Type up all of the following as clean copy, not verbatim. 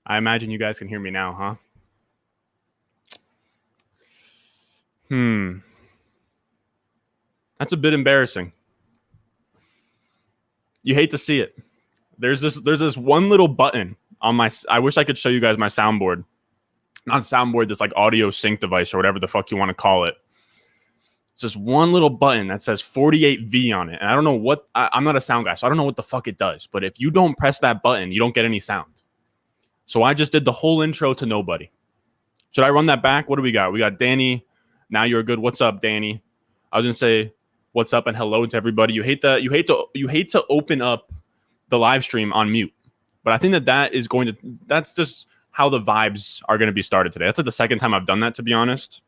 I imagine you guys can hear me now, huh? That's a bit embarrassing. You hate to see it. There's this one little button on my. I wish I could show you guys my soundboard. Not soundboard, this like audio sync device or whatever the fuck you want to call it. It's just one little button that says 48V on it. And I don't know what, I'm not a sound guy, so I don't know what the fuck it does. But if you don't press that button, you don't get any sound. So I just did the whole intro to nobody. Should I run that back? What do we got? We got Danny. Now you're good. What's up, Danny? I was going to say what's up and hello to everybody. You hate to open up the live stream on mute. But I think that's just how the vibes are going to be started today. That's like the second time I've done that, to be honest.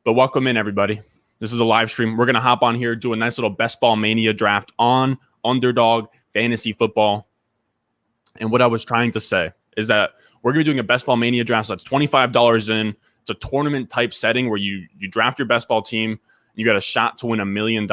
But welcome in, everybody. This is a live stream. We're going to hop on here, do a nice little Best Ball Mania draft on Underdog Fantasy Football. And what I was trying to say is that we're going to be doing a Best Ball Mania draft. So that's $25 in. It's a tournament type setting where you draft your best ball team. You got a shot to win $1 million.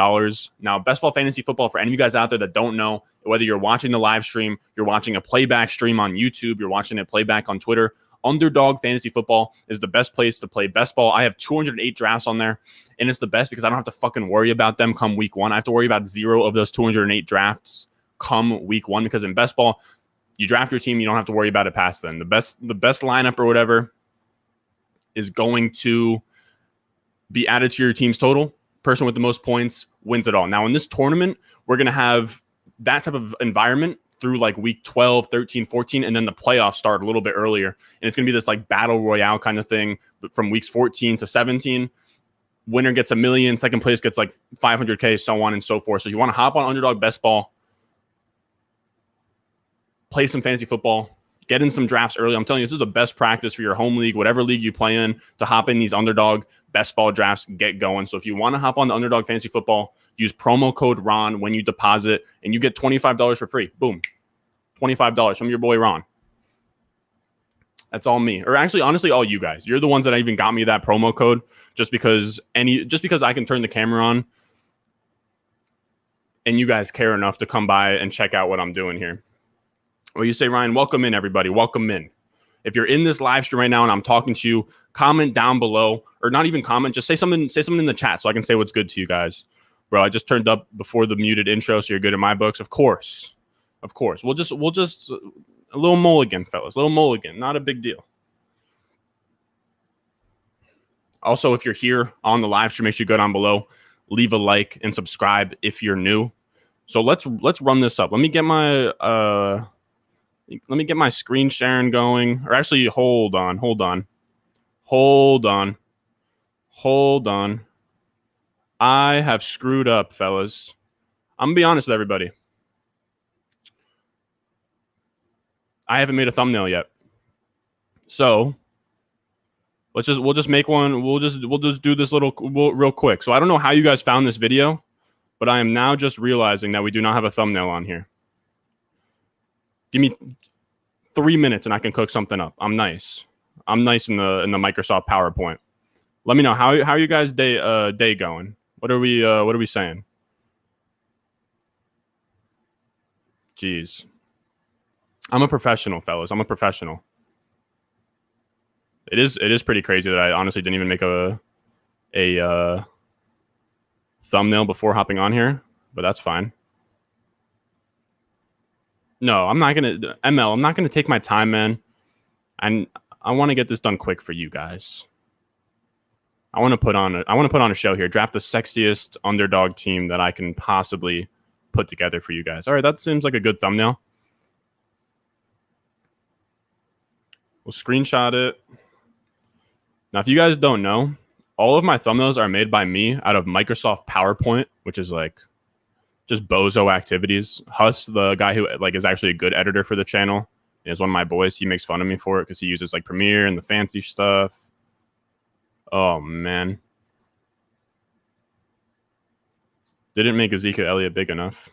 Now, Best Ball Fantasy Football, for any of you guys out there that don't know, whether you're watching the live stream, you're watching a playback stream on YouTube, you're watching it playback on Twitter, Underdog Fantasy Football is the best place to play best ball. I have 208 drafts on there, and it's the best because I don't have to fucking worry about them come week one. I have to worry about 0 of those 208 drafts come week one, because in best ball, you draft your team, you don't have to worry about it past then. The best lineup or whatever is going to be added to your team's total. Person with the most points wins it all. Now, in this tournament, we're going to have that type of environment through like week 12, 13, 14, and then the playoffs start a little bit earlier. And it's going to be this like battle royale kind of thing, but from weeks 14 to 17. Winner gets $1 million, second place gets like 500K, so on and so forth. So you want to hop on Underdog Best Ball, play some fantasy football, get in some drafts early. I'm telling you, this is the best practice for your home league, whatever league you play in, to hop in these Underdog Best Ball drafts, get going. So if you want to hop on the Underdog Fantasy Football, use promo code Ron when you deposit, and you get $25 for free. Boom. $25 from your boy Ron. That's all me. Or actually, honestly, all you guys. You're the ones that even got me that promo code just because I can turn the camera on and you guys care enough to come by and check out what I'm doing here. Well, you say, Ryan, welcome in, everybody. Welcome in. If you're in this live stream right now and I'm talking to you, comment down below, or not even comment, just say something in the chat so I can say what's good to you guys. Bro, I just turned up before the muted intro, so you're good in my books. Of course. We'll just a little mulligan, fellas. A little mulligan. Not a big deal. Also, if you're here on the live stream, make sure you go down below, leave a like, and subscribe if you're new. So let's run this up. Let me get my screen sharing going. Or actually, hold on. I have screwed up, fellas. I'm gonna be honest with everybody. I haven't made a thumbnail yet. So we'll just make one. We'll just do this real quick. So I don't know how you guys found this video, but I am now just realizing that we do not have a thumbnail on here. Give me 3 minutes and I can cook something up. I'm nice in the Microsoft PowerPoint. Let me know how you guys day going. What are we saying? Jeez. I'm a professional, fellas. I'm a professional. It is pretty crazy that I honestly didn't even make a thumbnail before hopping on here, but that's fine. No, I'm not gonna take my time, man. And I want to get this done quick for you guys. I want to put on a show here. Draft the sexiest underdog team that I can possibly put together for you guys. All right, that seems like a good thumbnail. We'll screenshot it. Now, if you guys don't know, all of my thumbnails are made by me out of Microsoft PowerPoint, which is like just bozo activities. Huss, the guy who like is actually a good editor for the channel, is one of my boys. He makes fun of me for it because he uses like Premiere and the fancy stuff. Oh, man. Didn't make Ezekiel Elliott big enough.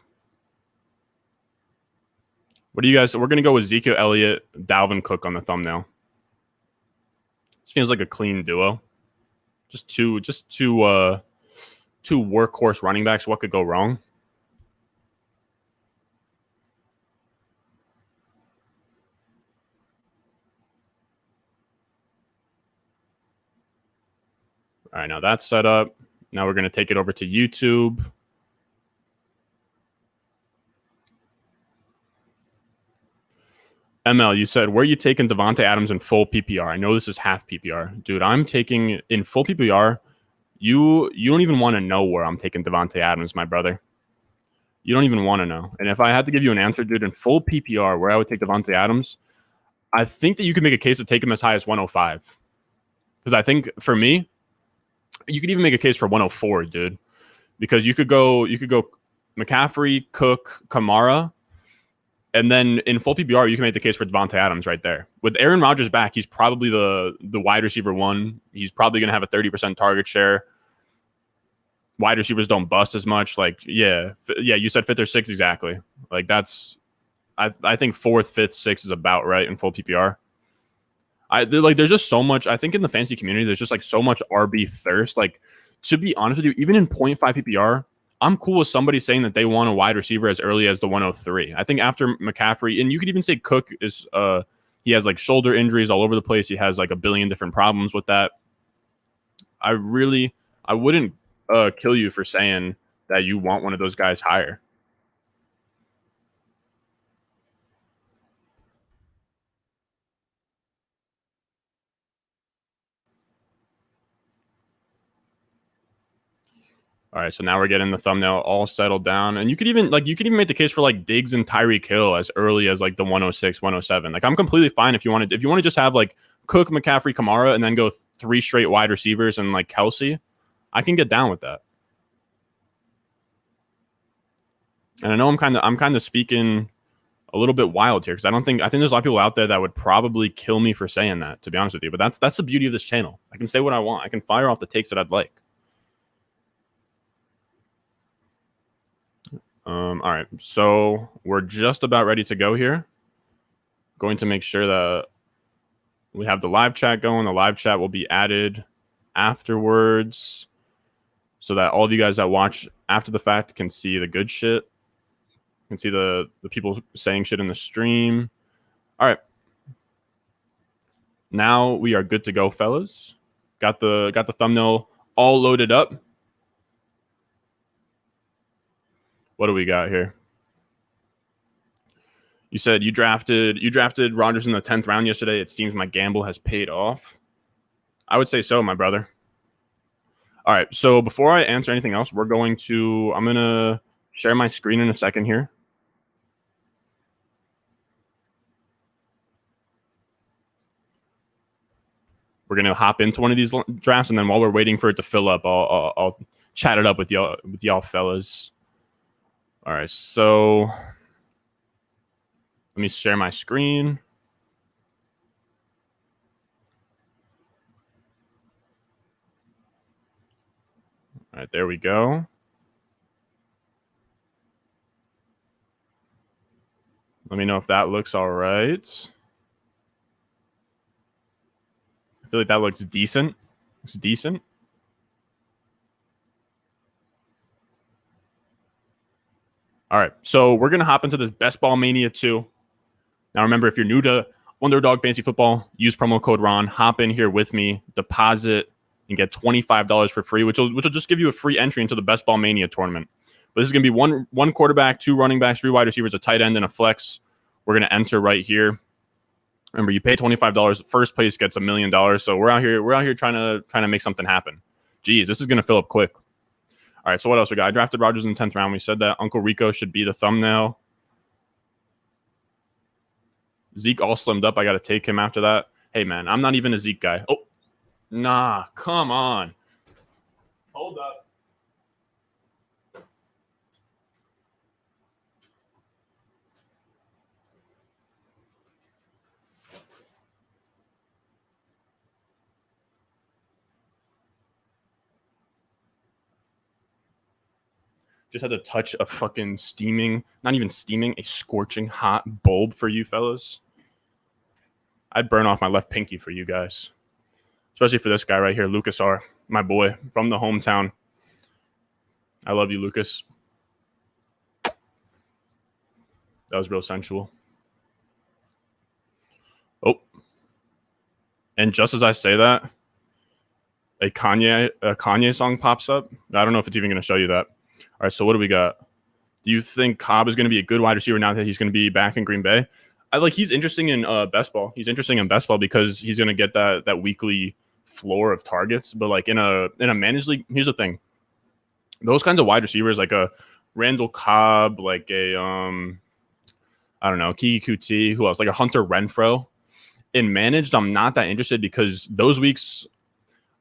What do you guys... We're going to go with Ezekiel Elliott, Dalvin Cook on the thumbnail. This feels like a clean duo. Just two workhorse running backs. What could go wrong? All right, now that's set up. Now we're going to take it over to YouTube. ML, you said, where are you taking Davante Adams in full PPR? I know this is half PPR. Dude, I'm taking in full PPR. You don't even want to know where I'm taking Davante Adams, my brother. You don't even want to know. And if I had to give you an answer, dude, in full PPR, where I would take Davante Adams, I think that you could make a case to take him as high as 105. Because I think for me, you could even make a case for 104, dude. Because you could go McCaffrey, Cook, Kamara, and then in full PPR, you can make the case for Davante Adams right there. With Aaron Rodgers back, he's probably the wide receiver one. He's probably going to have a 30% target share. Wide receivers don't bust as much. Like, yeah, you said fifth or sixth exactly. Like that's, I think fourth, fifth, sixth is about right in full PPR. There's just so much. I think in the fantasy community, there's just like so much RB thirst. Like, to be honest with you, even in 0.5 PPR, I'm cool with somebody saying that they want a wide receiver as early as the 103. I think after McCaffrey, and you could even say Cook is, he has like shoulder injuries all over the place. He has like a billion different problems with that. I wouldn't kill you for saying that you want one of those guys higher. All right, so now we're getting the thumbnail all settled down, and you could even make the case for like Diggs and Tyreek Hill as early as like the 106, 107. Like I'm completely fine if you want to just have like Cook, McCaffrey, Kamara, and then go 3 straight wide receivers and like Kelsey. I can get down with that. And I know I'm kind of speaking a little bit wild here because I think there's a lot of people out there that would probably kill me for saying that, to be honest with you. But that's the beauty of this channel. I can say what I want. I can fire off the takes that I'd like. All right, so we're just about ready to go here. Going to make sure that we have the live chat going. The live chat will be added afterwards so that all of you guys that watch after the fact can see the good shit. Can see the people saying shit in the stream. All right. Now we are good to go, fellas. Got the thumbnail all loaded up. What do we got here? You said you drafted Rodgers in the 10th round yesterday. It seems my gamble has paid off. I would say so, my brother. All right. So before I answer anything else, I'm going to share my screen in a second here. We're going to hop into one of these drafts, and then while we're waiting for it to fill up, I'll chat it up with y'all fellas. All right. So let me share my screen. All right, there we go. Let me know if that looks all right. I feel like that looks decent. Looks decent. All right, so we're going to hop into this Best Ball Mania 2. Now, remember, if you're new to Underdog Fantasy Football, use promo code Ron. Hop in here with me, deposit, and get $25 for free, which will just give you a free entry into the Best Ball Mania tournament. But this is going to be one quarterback, 2 running backs, 3 wide receivers, a tight end, and a flex. We're going to enter right here. Remember, you pay $25. First place gets $1 million. So we're out here trying to make something happen. Jeez, this is going to fill up quick. All right, so what else we got? I drafted Rodgers in the 10th round. We said that Uncle Rico should be the thumbnail. Zeke all slimmed up. I got to take him after that. Hey, man, I'm not even a Zeke guy. Oh, nah, come on. Hold up. Just had to touch a fucking not even steaming, a scorching hot bulb for you fellas. I'd burn off my left pinky for you guys. Especially for this guy right here, Lucas R., my boy from the hometown. I love you, Lucas. That was real sensual. Oh. And just as I say that, a Kanye song pops up. I don't know if it's even going to show you that. All right, so what do we got? Do you think Cobb is going to be a good wide receiver now that he's going to be back in Green Bay? He's interesting in best ball. He's interesting in best ball because he's going to get that weekly floor of targets. But like in a managed league, here's the thing: those kinds of wide receivers, like a Randall Cobb, like a I don't know, Kiki Kuti, who else? Like a Hunter Renfro. In managed, I'm not that interested because those weeks,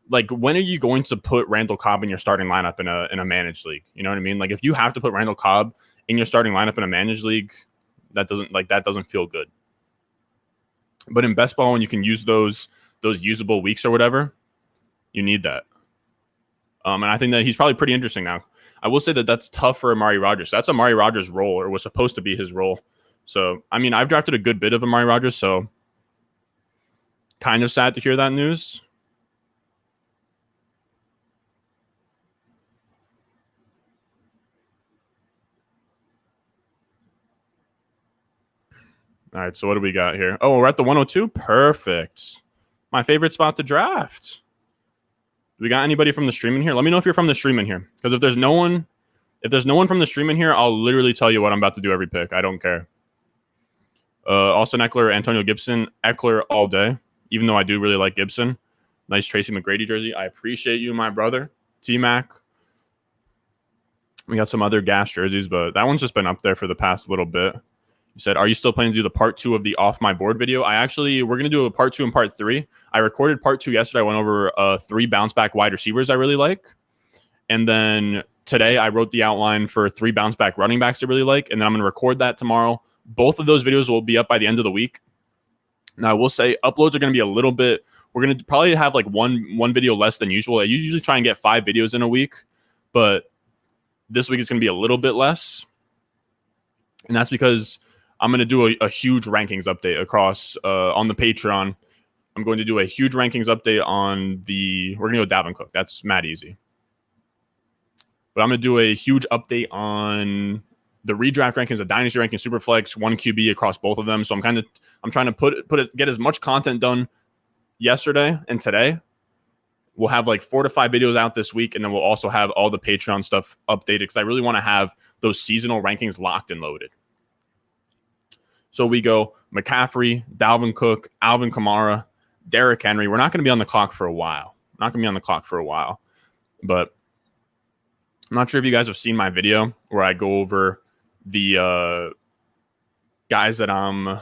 like, when are you going to put Randall Cobb in your starting lineup in a managed league? You know what I mean? Like, if you have to put Randall Cobb in your starting lineup in a managed league, that doesn't feel good. But in best ball, when you can use those usable weeks or whatever, you need that. And I think that he's probably pretty interesting now. I will say that that's tough for Amari Rodgers. That's Amari Rodgers' role, or was supposed to be his role. So, I mean, I've drafted a good bit of Amari Rodgers, so kind of sad to hear that news. All right, so what do we got here? Oh, we're at the 102? Perfect. My favorite spot to draft. Do we got anybody from the stream in here? Let me know if you're from the stream in here. Because if there's no one from the stream in here, I'll literally tell you what I'm about to do every pick. I don't care. Austin Eckler, Antonio Gibson. Eckler all day, even though I do really like Gibson. Nice Tracy McGrady jersey. I appreciate you, my brother. T-Mac. We got some other gas jerseys, but that one's just been up there for the past little bit. You said, are you still planning to do the part 2 of the off my board video? We're going to do a part 2 and part 3. I recorded part 2 yesterday. I went over 3 bounce back wide receivers I really like. And then today I wrote the outline for 3 bounce back running backs I really like. And then I'm going to record that tomorrow. Both of those videos will be up by the end of the week. Now I will say uploads are going to be a little bit, we're going to probably have like one video less than usual. I usually try and get 5 videos in a week, but this week it's going to be a little bit less. And that's because I'm going to do a huge rankings update across on the Patreon. I'm going to do a huge rankings update on we're going to go Dalvin Cook. That's mad easy. But I'm going to do a huge update on the redraft rankings, the Dynasty rankings, Superflex, 1 QB across both of them. So I'm trying to get as much content done yesterday and today. We'll have like 4 to 5 videos out this week, and then we'll also have all the Patreon stuff updated because I really want to have those seasonal rankings locked and loaded. So we go McCaffrey, Dalvin Cook, Alvin Kamara, Derrick Henry. We're not going to be on the clock for a while. But I'm not sure if you guys have seen my video where I go over the guys that I'm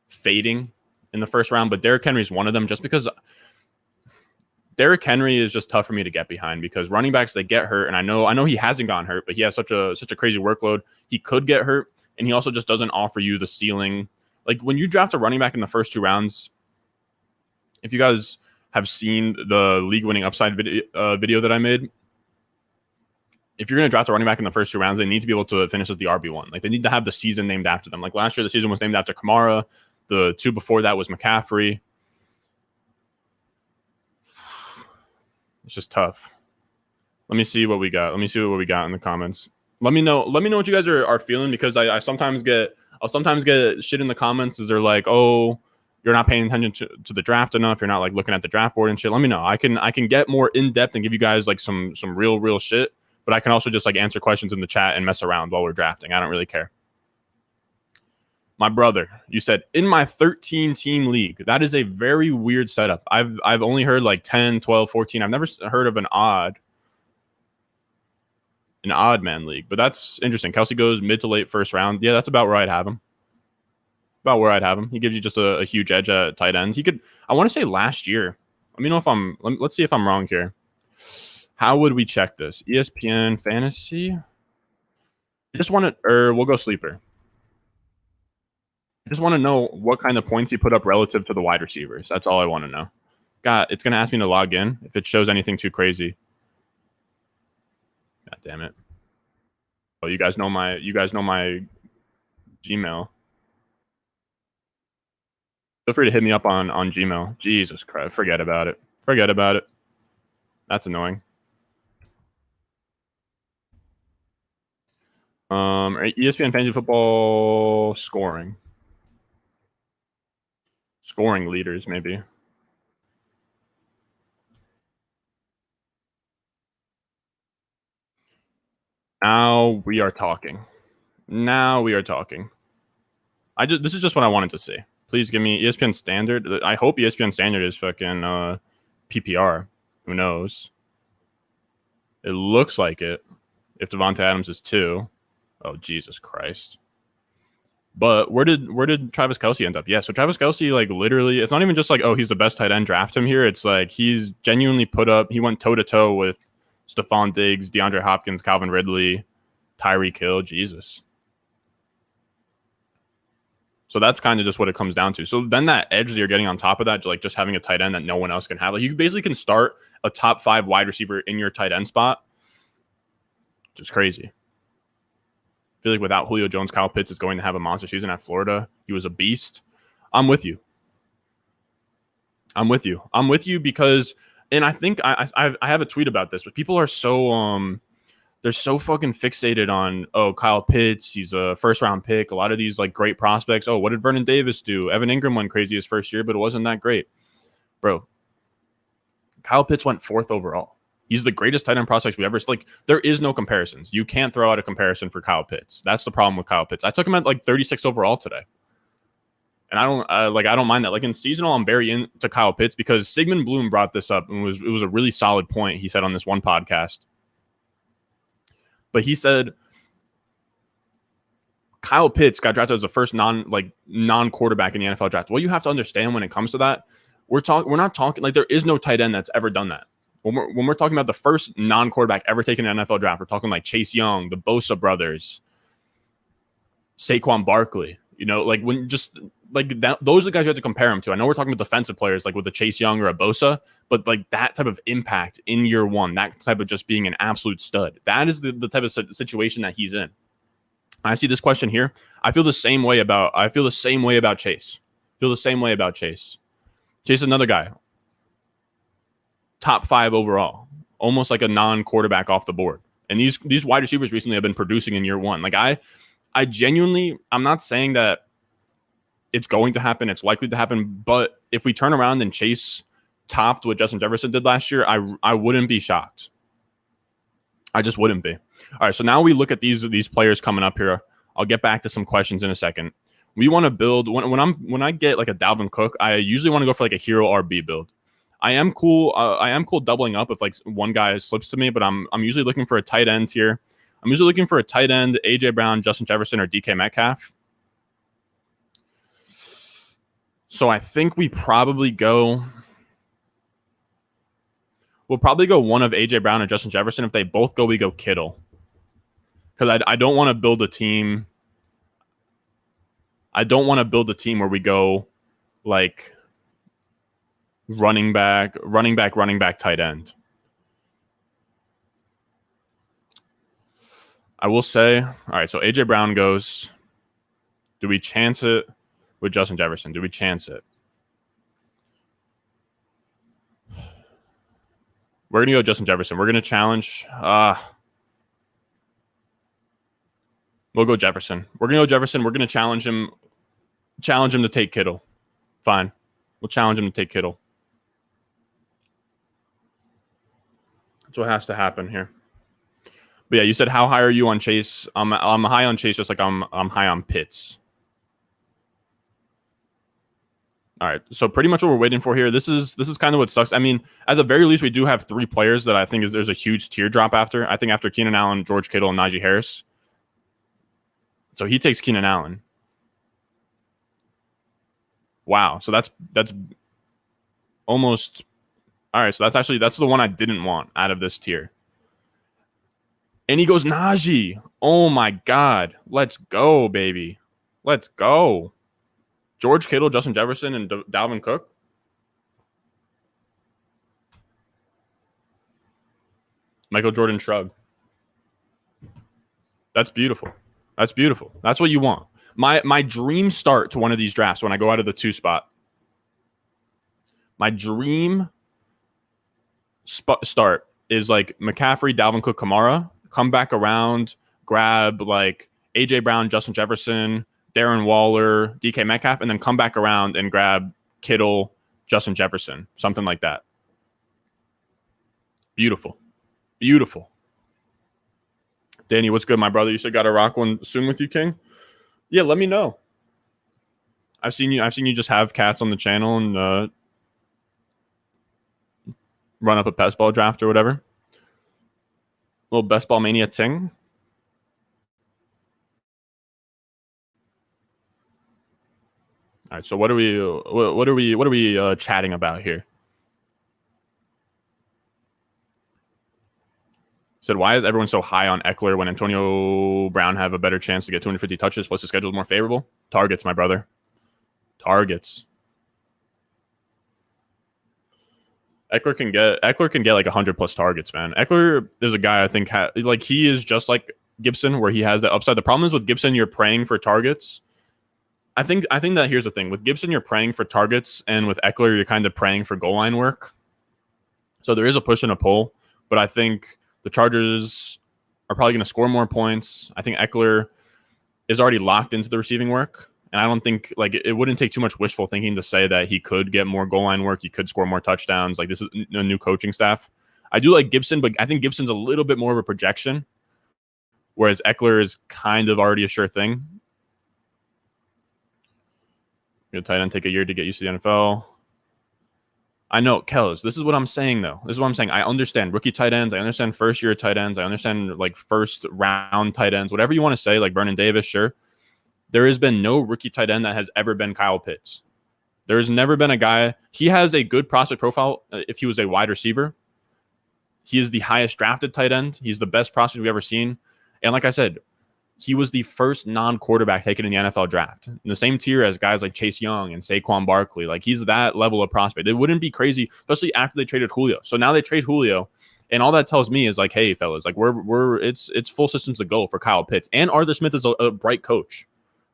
fading in the first round, but Derrick Henry is one of them just because Derrick Henry is just tough for me to get behind because running backs, they get hurt. And I know he hasn't gotten hurt, but he has such a crazy workload. He could get hurt. And he also just doesn't offer you the ceiling. Like when you draft a running back in the first 2 rounds, if you guys have seen the league winning upside video that I made, if you're going to draft a running back in the first 2 rounds, they need to be able to finish as the RB1. Like they need to have the season named after them. Like last year, the season was named after Kamara. The 2 before that was McCaffrey. It's just tough. Let me see what we got. Let me see what we got in the comments. Let me know what you guys are feeling because I'll sometimes get shit in the comments as they're like, oh, you're not paying attention to the draft enough. You're not like looking at the draft board and shit. Let me know. I can get more in depth and give you guys like some real shit. But I can also just like answer questions in the chat and mess around while we're drafting. I don't really care. My brother, you said in my 13 team league. That is a very weird setup. I've only heard like 10, 12, 14. I've never heard of an odd man league, but that's interesting. Kelsey goes mid to late first round. Yeah, that's about where I'd have him. He gives you just a huge edge at tight end. I want to say last year. Let me know if let's see if I'm wrong here. How would we check this? ESPN fantasy. I just want to, we'll go sleeper. I just want to know what kind of points he put up relative to the wide receivers. That's all I want to know. It's going to ask me to log in if it shows anything too crazy. God damn it. Oh, you guys know my Gmail. Feel free to hit me up on Gmail. Jesus Christ. Forget about it. That's annoying. ESPN Fantasy Football scoring leaders, maybe. Now we are talking. Now we are talking. This is just what I wanted to see. Please give me ESPN Standard. I hope ESPN Standard is fucking PPR. Who knows? It looks like it. If Devonta Adams is 2. Oh, Jesus Christ. But where did Travis Kelce end up? Yeah, so Travis Kelce, like, literally, it's not even just like, oh, he's the best tight end, draft him here. It's like he's genuinely he went toe-to-toe with Stephon Diggs, DeAndre Hopkins, Calvin Ridley, Tyreek Hill. Jesus. So that's kind of just what it comes down to. So then that edge that you're getting on top of that, like just having a tight end that no one else can have. Like, you basically can start a top 5 wide receiver in your tight end spot. Just crazy. I feel like without Julio Jones, Kyle Pitts is going to have a monster season at Florida. He was a beast. I'm with you. I'm with you because, and I think I have a tweet about this, but people are so they're so fucking fixated on, oh, Kyle Pitts, he's a first-round pick. A lot of these, like, great prospects. Oh, what did Vernon Davis do? Evan Ingram went crazy his first year, but it wasn't that great. Bro, Kyle Pitts went 4th overall. He's the greatest tight end prospect we ever. Like, there is no comparisons. You can't throw out a comparison for Kyle Pitts. That's the problem with Kyle Pitts. I took him at, like, 36 overall today. And I don't mind that. Like, in seasonal, I'm very into Kyle Pitts because Sigmund Bloom brought this up, and it was a really solid point he said on this one podcast. But he said Kyle Pitts got drafted as the first non-quarterback in the NFL draft. What you have to understand when it comes to that, we're not talking like there is no tight end that's ever done that. When we're talking about the first non-quarterback ever taken in an NFL draft, we're talking like Chase Young, the Bosa brothers, Saquon Barkley. You know, like when just like that, those are the guys you have to compare him to. I know we're talking about defensive players like with a Chase Young or a Bosa, but like that type of impact in year one, that type of just being an absolute stud, that is the type of situation that he's in. I see this question here. I feel the same way about Chase. Chase is another guy. Top 5 overall, almost like a non-quarterback off the board. And these wide receivers recently have been producing in year one. Like I genuinely, I'm not saying that it's going to happen, it's likely to happen, but if we turn around and Chase topped what Justin Jefferson did last year, I wouldn't be shocked. I just wouldn't be. All right, so now we look at these players coming up here. I'll get back to some questions in a second. We want to build when I get like a Dalvin Cook, I usually want to go for like a hero RB build. I am cool doubling up if like one guy slips to me, but I'm usually looking for a tight end here. I'm usually looking for a tight end, AJ Brown, Justin Jefferson, or DK Metcalf. So I think we'll probably go one of AJ Brown or Justin Jefferson. If they both go, we go Kittle. Because I don't want to build a team. I don't want to build a team where we go like running back, tight end. I will say, all right, so AJ Brown goes. Do we chance it with Justin Jefferson? Do we chance it? We're going to go Justin Jefferson. We're going to challenge. We'll go Jefferson. We're going to go Jefferson. We're going to challenge him to take Kittle. Fine. We'll challenge him to take Kittle. That's what has to happen here. But yeah, you said how high are you on Chase? I'm high on Chase, just like I'm high on Pitts. All right, so pretty much what we're waiting for here. This is kind of what sucks. I mean, at the very least, we do have 3 players that I think there's a huge teardrop after. I think after Keenan Allen, George Kittle, and Najee Harris. So he takes Keenan Allen. Wow, so that's almost all right. So that's the one I didn't want out of this tier. And he goes Najee. Oh my God, let's go, baby, let's go. George Kittle, Justin Jefferson, and Dalvin Cook. Michael Jordan shrug. That's beautiful. That's beautiful. That's what you want. My dream start to one of these drafts when I go out of the 2 spot. My dream start is like McCaffrey, Dalvin Cook, Kamara. Come back around, grab like AJ Brown, Justin Jefferson, Darren Waller, DK Metcalf, and then come back around and grab Kittle, Justin Jefferson, something like that. Beautiful. Beautiful. Danny, what's good, my brother? You said got to rock one soon with you, King. Yeah, let me know. I've seen you just have cats on the channel and run up a best ball draft or whatever. Little best ball mania ting. All right, so what are we chatting about here? Said, why is everyone so high on Eckler when Antonio Brown have a better chance to get 250 touches plus the schedule is more favorable? Targets, my brother. Targets. Eckler can get like 100 plus targets, man. Eckler is a guy I think he is just like Gibson where he has that upside. The problem is with Gibson, you're praying for targets. I think that here's the thing. With Gibson, you're praying for targets, and with Eckler, you're kind of praying for goal line work. So there is a push and a pull, but I think the Chargers are probably going to score more points. I think Eckler is already locked into the receiving work, and I don't think it wouldn't take too much wishful thinking to say that he could get more goal line work. He could score more touchdowns. Like, this is a new coaching staff. I do like Gibson, but I think Gibson's a little bit more of a projection, whereas Eckler is kind of already a sure thing. Your tight end take a year to get used to the NFL. I know, Kels, this is what I'm saying, though. This is what I'm saying. I understand rookie tight ends. I understand first-year tight ends. I understand, first-round tight ends. Whatever you want to say, like Vernon Davis, sure. There has been no rookie tight end that has ever been Kyle Pitts. There has never been a guy. He has a good prospect profile if he was a wide receiver. He is the highest drafted tight end. He's the best prospect we've ever seen. And like I said, he was the first non-quarterback taken in the NFL draft. In the same tier as guys like Chase Young and Saquon Barkley. Like, he's that level of prospect. It wouldn't be crazy, especially after they traded Julio. So now they trade Julio, and all that tells me is like, hey, fellas, like it's full systems to go for Kyle Pitts. And Arthur Smith is a bright coach.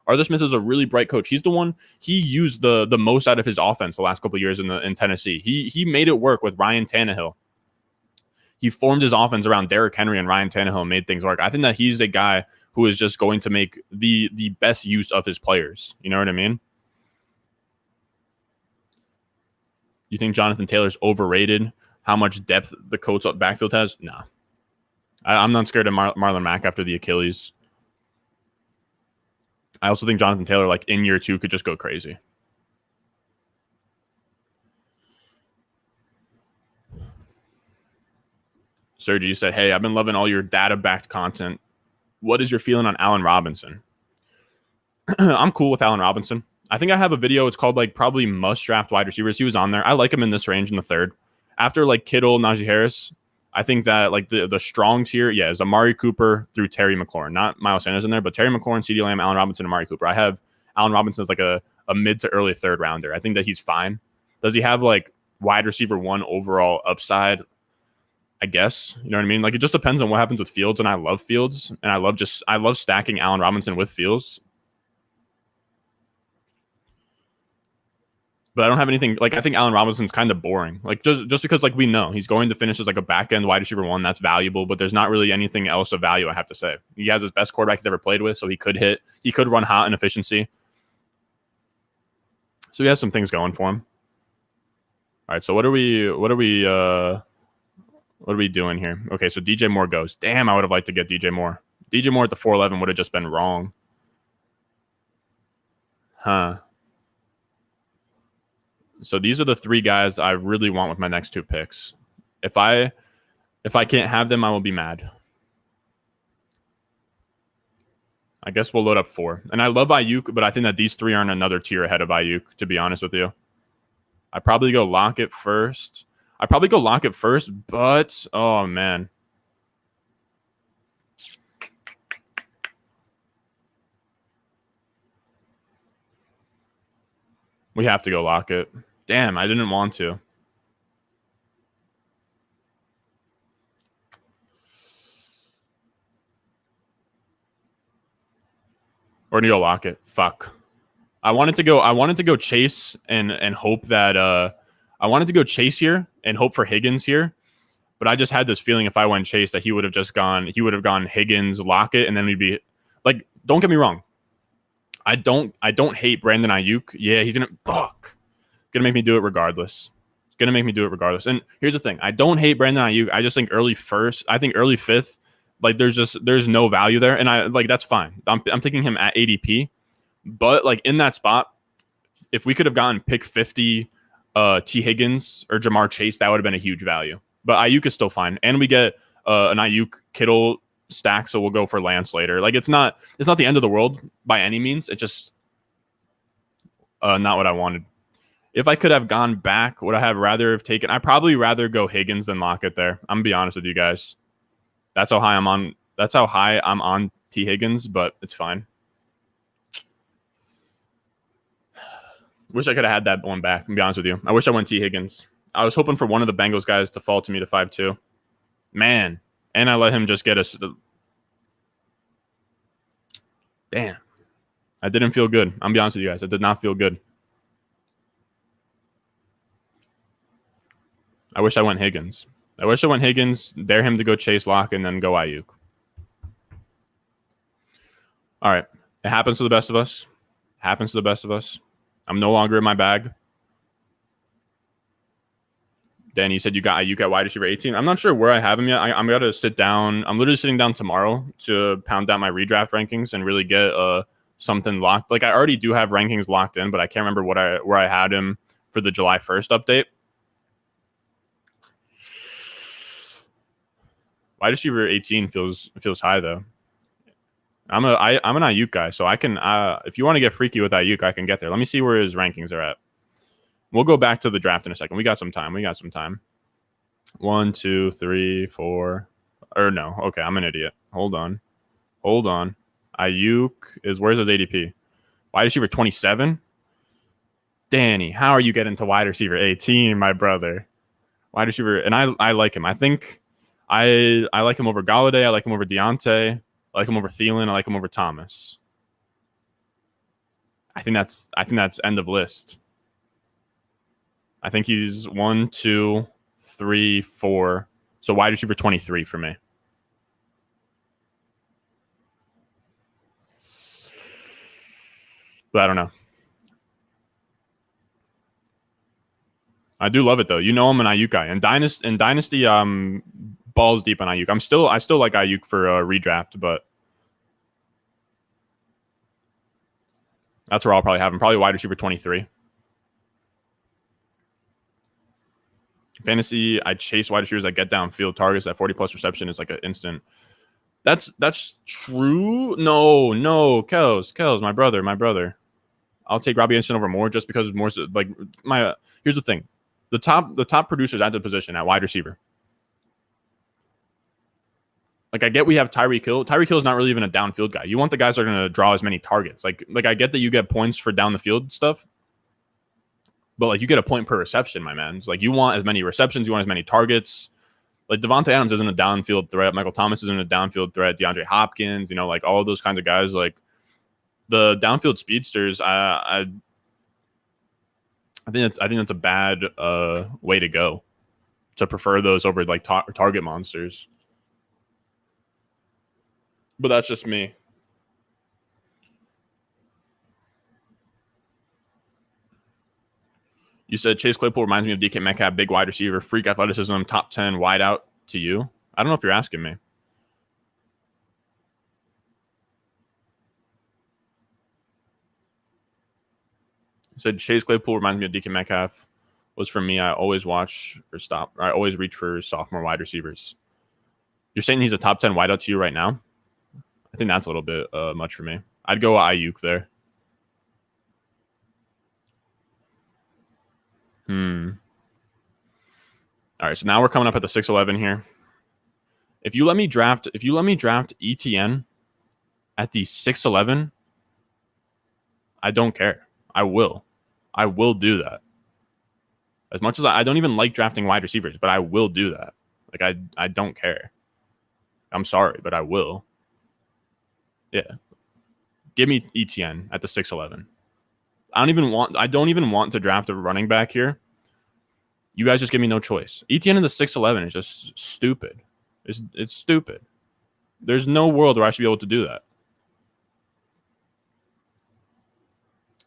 Arthur Smith is a really bright coach. He's the one he used the most out of his offense the last couple of years in Tennessee. He made it work with Ryan Tannehill. He formed his offense around Derrick Henry and Ryan Tannehill and made things work. I think that he's a guy who is just going to make the best use of his players. You know what I mean? You think Jonathan Taylor's overrated? How much depth the Colts backfield has? No. I'm not scared of Marlon Mack after the Achilles. I also think Jonathan Taylor, in year 2, could just go crazy. Sergi, you said, hey, I've been loving all your data-backed content. What is your feeling on Allen Robinson? I'm cool with Allen Robinson. I think I have a video. It's called probably must draft wide receivers. He was on there. I like him in this range in the 3rd. After Kittle, Najee Harris, I think that the strong tier, is Amari Cooper through Terry McLaurin. Not Miles Sanders in there, but Terry McLaurin, CeeDee Lamb, Allen Robinson, Amari Cooper. I have Allen Robinson as a mid to early 3rd rounder. I think that he's fine. Does he have wide receiver 1 overall upside? I guess, you know what I mean? It just depends on what happens with Fields, and I love Fields, and I love stacking Allen Robinson with Fields. But I don't have anything, I think Allen Robinson's kind of boring. Just because, we know he's going to finish as a back-end wide receiver 1, that's valuable, but there's not really anything else of value, I have to say. He has his best quarterback he's ever played with, so he could run hot in efficiency. So he has some things going for him. All right, so what are we doing here? Okay, so DJ Moore goes. Damn, I would have liked to get DJ Moore. DJ Moore at the 411 would have just been wrong. Huh. So these are the 3 guys I really want with my next 2 picks. If I can't have them, I will be mad. I guess we'll load up 4. And I love Ayuk, but I think that these 3 are in another tier ahead of Ayuk, to be honest with you. I probably go Lockett first. But oh man. We have to go Lockett. Damn, I didn't want to. We're gonna go Lockett. Fuck. I wanted to go Chase and hope that I wanted to go Chase here and hope for Higgins here, but I just had this feeling if I went Chase that he would have gone Higgins, Lockett, and then we'd be don't get me wrong. I don't hate Brandon Ayuk. Yeah, he's gonna make me do it regardless. And here's the thing. I don't hate Brandon Ayuk. I just think early 1st, I think early 5th, Like there's no value there, and I like that's fine. I'm taking him at ADP, but like in that spot, if we could have gotten pick 50, T Higgins or Jamar Chase, that would have been a huge value. But Ayuk is still fine, and we get an Ayuk Kittle stack, so we'll go for Lance later. Like it's not the end of the world by any means. It's just not what I wanted. If I could have gone back, would I have rather have taken? I'd probably rather go Higgins than Lockett there. I'm gonna be honest with you guys. That's how high I'm on. That's how high I'm on T Higgins, but it's fine. Wish I could have had that one back. I'll be honest with you. I wish I went T Higgins. I was hoping for one of the Bengals guys to fall to me to 5-2. Man, and I let him just get us. Damn. I didn't feel good. I'm be honest with you guys. I did not feel good. I wish I went Higgins. Dare him to go chase Lock and then go Ayuk. All right. It happens to the best of us. I'm no longer in my bag. Danny, you said you got Ayuk at wide receiver 18. I'm not sure where I have him yet. I'm going to sit down. I'm literally sitting down tomorrow to pound out my redraft rankings and really get something locked. Like I already do have rankings locked in, but I can't remember where I had him for the July 1st update. Wide receiver 18 feels high though. I'm an Ayuk guy, so I can if you want to get freaky with Ayuk, I can get there. Let me see where his rankings are at. We'll go back to the draft in a second. We got some time. 1, 2, 3, 4. Or no. Okay, I'm an idiot. Hold on. Ayuk is where's his ADP? Wide receiver 27. Danny, how are you getting to wide receiver 18, my brother? Wide receiver, and I like him. I think I like him over Galladay. I like him over Deontay. I like him over Thielen. I like him over Thomas. I think that's end of list. I think he's 1, 2, 3, 4. So wide receiver 23 for me. But I don't know. I do love it though. You know I'm an Ayuk guy. And Dynasty, balls deep on Ayuk. I still like Ayuk for redraft, but that's where I'll probably have him. Probably wide receiver 23. Fantasy, I chase wide receivers. I get downfield targets at 40+ reception. It's like an instant. That's true. No, Kels, my brother. I'll take Robbie Anderson over Moore just because more like here's the thing. The top producers at the position at wide receiver. Like I get we have Tyreek Hill. Tyreek Hill is not really even a downfield guy. You want the guys that are going to draw as many targets. Like I get that you get points for down the field stuff. But like you get a point per reception, my man. It's like you want as many receptions, you want as many targets. Like Devontae Adams isn't a downfield threat. Michael Thomas isn't a downfield threat. DeAndre Hopkins, like all of those kinds of guys. Like the downfield speedsters, I think that's a bad way to go. To prefer those over like target monsters. But that's just me. You said Chase Claypool reminds me of DK Metcalf, big wide receiver, freak athleticism, top 10 wide out to you. I don't know if you're asking me. You said Chase Claypool reminds me of DK Metcalf. Was for me, I always reach for sophomore wide receivers. You're saying he's a top 10 wide out to you right now? I think that's a little bit much for me. I'd go Ayuk there. All right, so now we're coming up at the 6-11 here. If you let me draft ETN at the 6-11, I don't care. I will do that. As much as I don't even like drafting wide receivers, but I will do that. Like I don't care. I'm sorry, but I will. Yeah. Give me ETN at the 6-11. I don't even want to draft a running back here. You guys just give me no choice. ETN in the 6-11 is just stupid. It's stupid. There's no world where I should be able to do that.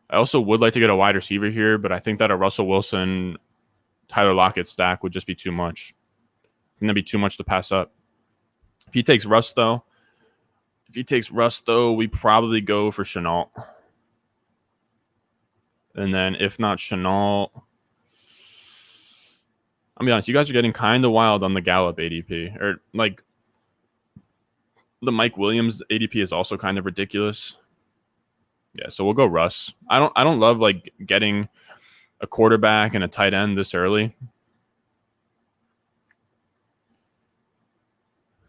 I also would like to get a wide receiver here, but I think that a Russell Wilson, Tyler Lockett stack would just be too much. I think that'd be too much to pass up. If he takes Russ, though, we probably go for Chenault. And then if not Chenault, I'll be honest, you guys are getting kind of wild on the Gallup ADP. Or like the Mike Williams ADP is also kind of ridiculous. Yeah, so we'll go Russ. I don't love like getting a quarterback and a tight end this early.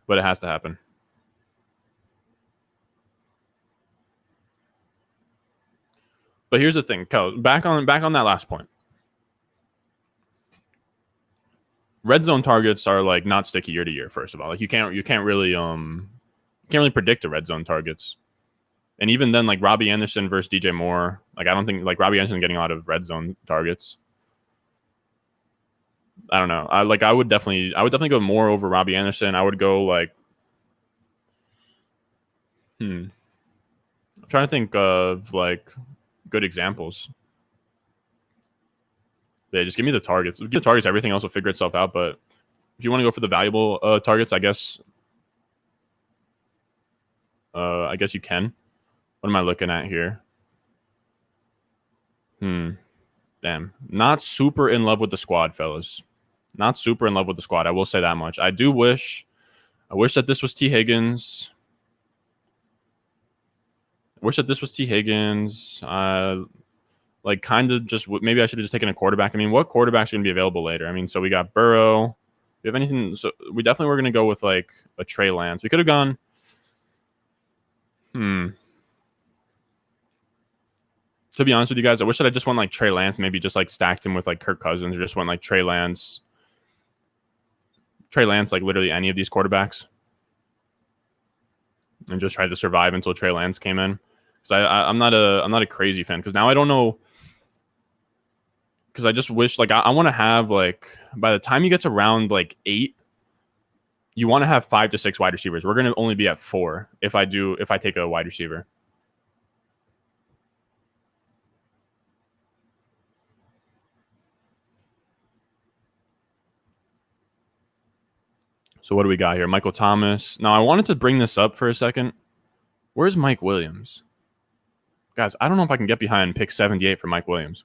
But it has to happen. But here's the thing, Kel, back on that last point. Red zone targets are like not sticky year to year, first of all. Like you can't really predict the red zone targets. And even then, like Robbie Anderson versus DJ Moore, like I don't think like Robbie Anderson getting a lot of red zone targets. I don't know. I would definitely go more over Robbie Anderson. I would go like I'm trying to think of like good examples. Yeah, just give me the targets. Give the targets, everything else will figure itself out. But if you want to go for the valuable targets, I guess you can. What am I looking at here? Damn. Not super in love with the squad, fellas. Not super in love with the squad. I will say that much. I wish that this was T. Higgins. Like kind of just maybe I should have just taken a quarterback. I mean, what quarterbacks are going to be available later? I mean, so we got Burrow. Do we have anything? So we definitely were going to go with like a Trey Lance. We could have gone. To be honest with you guys, I wish that I just went like Trey Lance, maybe just like stacked him with like Kirk Cousins, or just went like Trey Lance, like literally any of these quarterbacks, and just tried to survive until Trey Lance came in. Because I'm not a crazy fan. Because now I don't know. Because I just wish like I want to have like by the time you get to round like 8, you want to have 5 to 6 wide receivers. We're gonna only be at 4 if I take a wide receiver. So what do we got here? Michael Thomas. Now, I wanted to bring this up for a second. Where's Mike Williams? Guys, I don't know if I can get behind pick 78 for Mike Williams.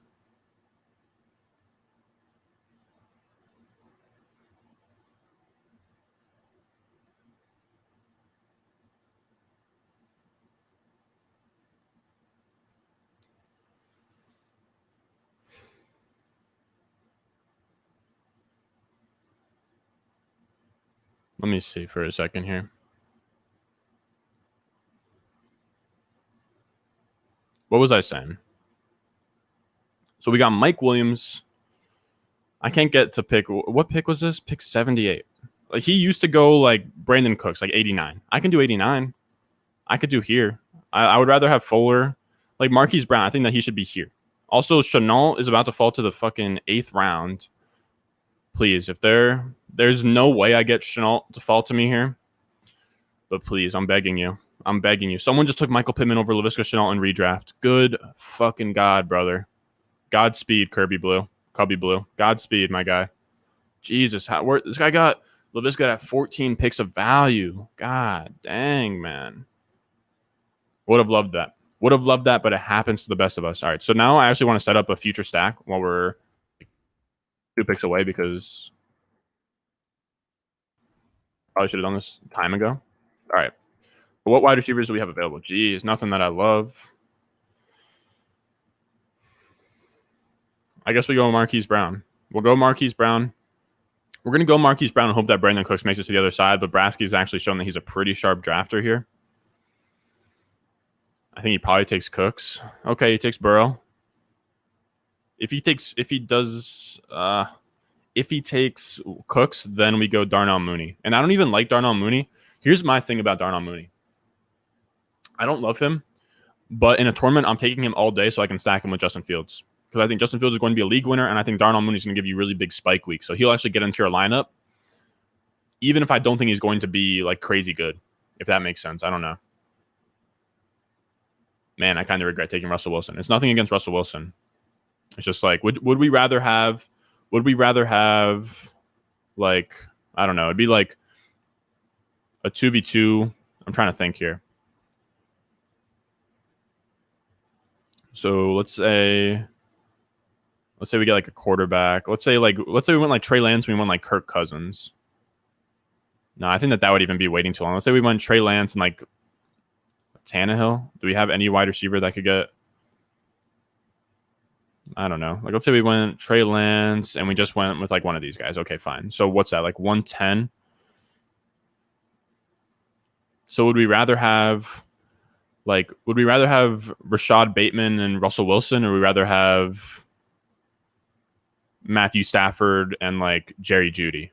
Let me see for a second here. What was I saying? So we got Mike Williams. I can't get to pick. What pick was this? Pick 78. Like he used to go like Brandon Cooks, like 89. I can do 89. I could do here. I would rather have Fuller. Like Marquis Brown, I think that he should be here. Also, Chenault is about to fall to the fucking 8th round. Please, if there's no way I get Chenault to fall to me here. But please, I'm begging you. Someone just took Michael Pittman over Laviska Shenault in redraft. Good fucking God, brother. Godspeed, Cubby Blue. Godspeed, my guy. Jesus, this guy got Laviska at 14 picks of value. God dang, man. Would have loved that. But it happens to the best of us. All right, so now I actually want to set up a future stack while we're 2 picks away because probably should have done this time ago. All right. What wide receivers do we have available? Geez, nothing that I love. I guess we go Marquis Brown. We'll go Marquis Brown. We're going to go Marquis Brown and hope that Brandon Cooks makes it to the other side, but Brasky's actually shown that he's a pretty sharp drafter here. I think he probably takes Cooks. Okay, he takes Burrow. If he takes Cooks, then we go Darnell Mooney. And I don't even like Darnell Mooney. Here's my thing about Darnell Mooney. I don't love him, but in a tournament, I'm taking him all day so I can stack him with Justin Fields. Because I think Justin Fields is going to be a league winner, and I think Darnell Mooney is going to give you really big spike weeks. So he'll actually get into your lineup, even if I don't think he's going to be like crazy good, if that makes sense. I don't know. Man, I kind of regret taking Russell Wilson. It's nothing against Russell Wilson. It's just like, would we rather have like, I don't know, it'd be like a 2v2. I'm trying to think here. So let's say we get like a quarterback. Let's say we went like Trey Lance, we went like Kirk Cousins. No, I think that would even be waiting too long. Let's say we went Trey Lance and like Tannehill. Do we have any wide receiver that could get? I don't know. Like, let's say we went Trey Lance and we just went with like one of these guys. Okay, fine. So what's that? Like 110. So would we rather have Rashad Bateman and Russell Wilson, or would we rather have Matthew Stafford and like Jerry Jeudy,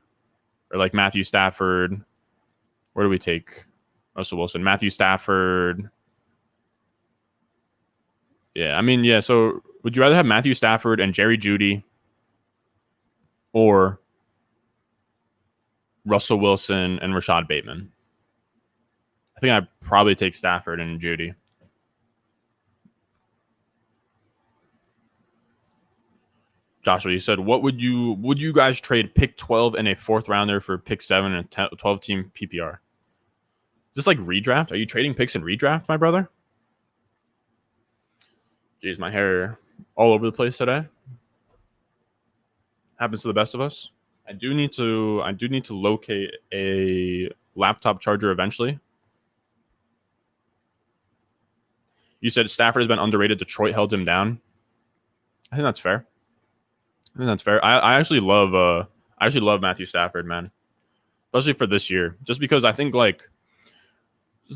or like Matthew Stafford? Where do we take Russell Wilson? Matthew Stafford. Yeah, I mean, yeah. So would you rather have Matthew Stafford and Jerry Jeudy, or Russell Wilson and Rashad Bateman? I think I'd probably take Stafford and Jeudy. Joshua, you said, what would you guys trade pick 12 and a 4th rounder for pick 7 and a 12 team PPR? Is this like redraft? Are you trading picks in redraft, my brother? Jeez, my hair all over the place today. Happens to the best of us. I do need to locate a laptop charger eventually. You said Stafford has been underrated. Detroit held him down. I think that's fair. I actually love Matthew Stafford, man. Especially for this year. Just because I think like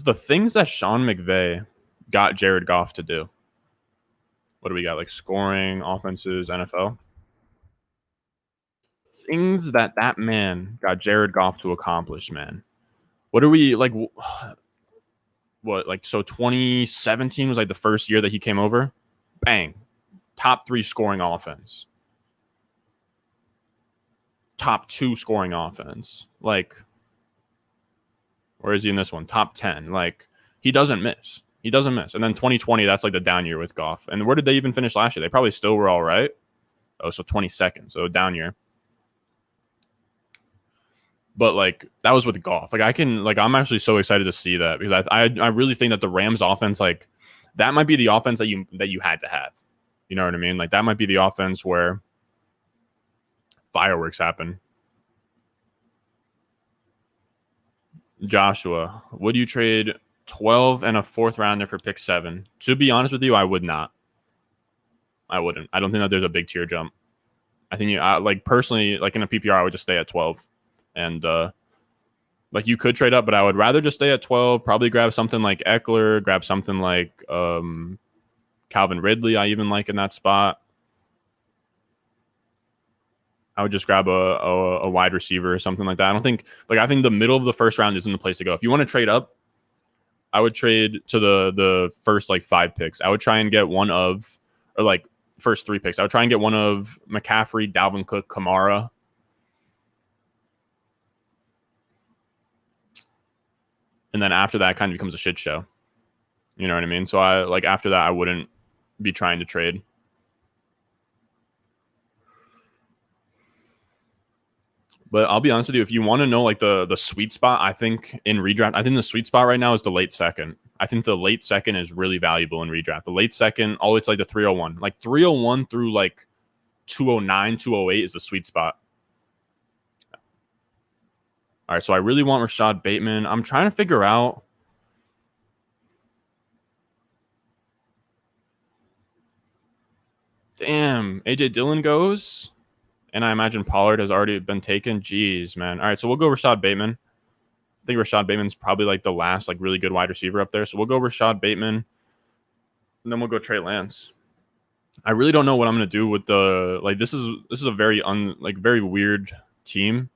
the things that Sean McVay got Jared Goff to do. What do we got? Like scoring, offenses, NFL. Things that man got Jared Goff to accomplish, man. What are we like? What, like, so 2017 was like the first year that he came over. Bang, top 3 scoring offense, top 2 scoring offense. Like, where is he in this one? Top 10. Like, he doesn't miss. And then 2020, that's like the down year with Goff. And where did they even finish last year? They probably still were all right. Oh, so 22nd, so down year. But like that was with Goff. Like I'm actually so excited to see that, because I really think that the Rams offense, like, that might be the offense that you had to have. You know what I mean? Like, that might be the offense where fireworks happen. Joshua, would you trade 12 and a 4th rounder for pick 7? To be honest with you, I would not. I wouldn't. I don't think that there's a big tier jump. I think like personally, like in a PPR, I would just stay at 12. And like you could trade up, but I would rather just stay at 12. Probably grab something like Eckler, grab something like Calvin Ridley. I even like in that spot. I would just grab a wide receiver or something like that. I think the middle of the first round isn't the place to go. If you want to trade up, I would trade to the first like 5 picks. I would try and get one of, or like first 3 picks. I would try and get one of McCaffrey, Dalvin Cook, Kamara. And then after that, it kind of becomes a shit show. You know what I mean? So after that, I wouldn't be trying to trade. But I'll be honest with you, if you want to know like the sweet spot, I think in redraft, I think the sweet spot right now is the late second. I think the late second is really valuable in redraft. The late second, all it's like the 301. Like 301 through like 209, 208 is the sweet spot. All right, so I really want Rashad Bateman. I'm trying to figure out. Damn, AJ Dillon goes. And I imagine Pollard has already been taken. Jeez, man. All right, so we'll go Rashad Bateman. I think Rashad Bateman's probably like the last like really good wide receiver up there. So we'll go Rashad Bateman. And then we'll go Trey Lance. I really don't know what I'm going to do with the, like, this is a very very weird team.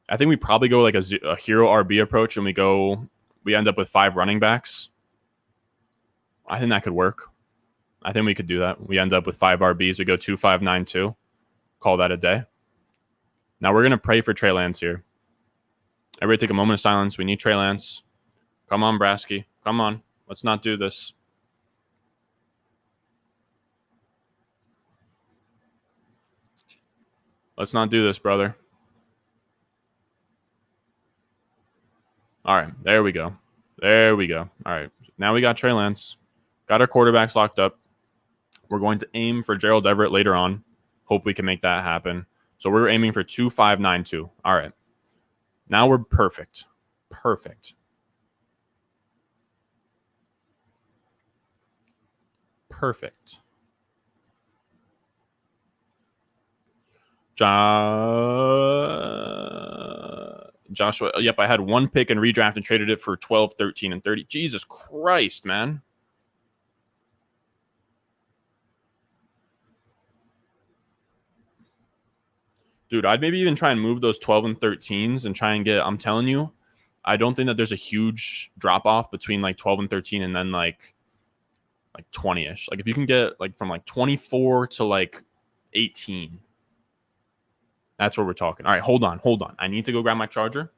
I think we probably go like a hero RB approach, and we end up with 5 running backs. I think that could work. I think we could do that. We end up with 5 RBs. We go 2-5-9-2. Call that a day. Now we're going to pray for Trey Lance here. Everybody take a moment of silence. We need Trey Lance. Come on, Brasky. Come on. Let's not do this. Let's not do this, brother. All right, there we go. There we go. All right, now we got Trey Lance. Got our quarterbacks locked up. We're going to aim for Gerald Everett later on. Hope we can make that happen. So we're aiming for 2.592. All right. Now we're perfect. Perfect. Perfect. Joshua. Yep, I had one pick and redraft and traded it for 12, 13, and 30. Jesus Christ, man. Dude, I'd maybe even try and move those 12 and 13s and try and get, I'm telling you, I don't think that there's a huge drop off between like 12 and 13 and then like 20-ish. Like if you can get like from like 24 to like 18, that's where we're talking. All right, hold on. I need to go grab my charger.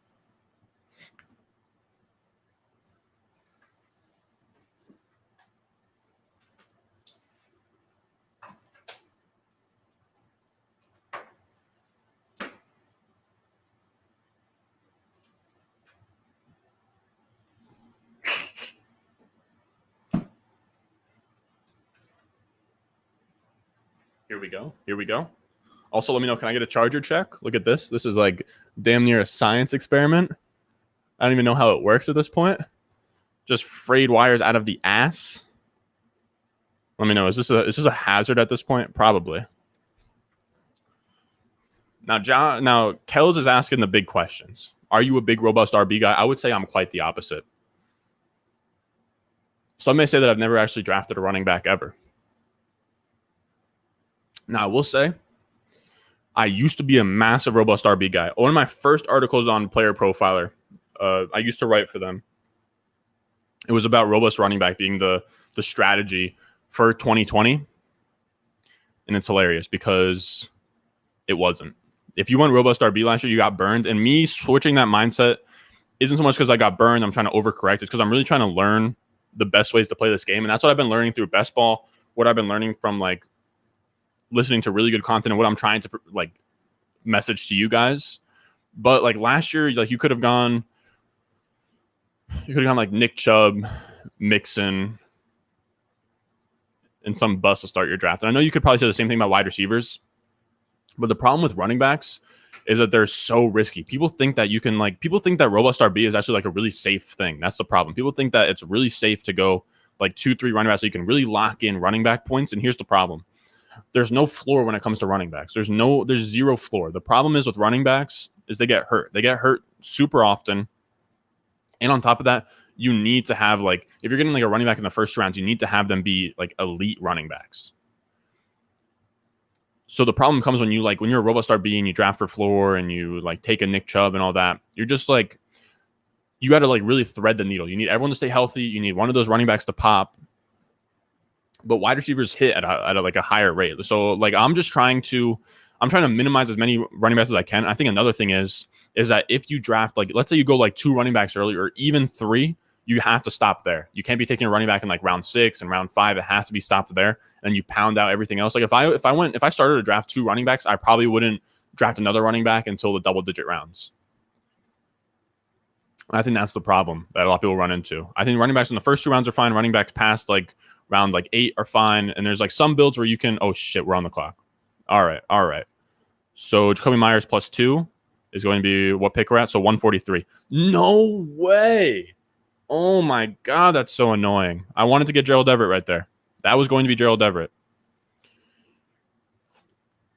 Here we go. Also, let me know, can I get a charger check? Look at this. This is like damn near a science experiment. I don't even know how it works at this point. Just frayed wires out of the ass. Let me know. Is this a hazard at this point? Probably. Now, Kells is asking the big questions. Are you a big, robust RB guy? I would say I'm quite the opposite. Some may say that I've never actually drafted a running back ever. Now, I will say, I used to be a massive, robust RB guy. One of my first articles on Player Profiler, I used to write for them. It was about robust running back being the strategy for 2020. And it's hilarious because it wasn't. If you went robust RB last year, you got burned. And me switching that mindset isn't so much because I got burned. I'm trying to overcorrect. It's because I'm really trying to learn the best ways to play this game. And that's what I've been learning through Best Ball, what I've been learning from like listening to really good content and what I'm trying to like message to you guys. But like last year, like you could have gone like Nick Chubb, Mixon, and some bust to start your draft. And I know you could probably say the same thing about wide receivers, but the problem with running backs is that they're so risky. People think that robust RB is actually like a really safe thing. That's the problem. People think that it's really safe to go like 2-3 running backs so you can really lock in running back points. And here's the problem. There's no floor when it comes to running backs. There's zero floor. The problem is with running backs is they get hurt. They get hurt super often. And on top of that, you need to have like, if you're getting like a running back in the first rounds, you need to have them be like elite running backs. So the problem comes when you're a robust RB and you draft for floor and you like take a Nick Chubb and all that. You're just like, you got to like really thread the needle. You need everyone to stay healthy. You need one of those running backs to pop. But wide receivers hit at a higher rate. So like I'm trying to minimize as many running backs as I can. I think another thing is that if you draft, like, let's say you go like 2 running backs early or even 3, you have to stop there. You can't be taking a running back in like round 6 and round 5. It has to be stopped there, and you pound out everything else. Like if I started to draft 2 running backs, I probably wouldn't draft another running back until the double-digit rounds. And I think that's the problem that a lot of people run into. I think running backs in the first 2 rounds are fine. Running backs past like round like 8 are fine. And there's like some builds where you can, oh shit, we're on the clock. All right. So Jacoby Myers +2 is going to be what pick we're at? So 143. No way. Oh my God, that's so annoying. I wanted to get Gerald Everett right there. That was going to be Gerald Everett.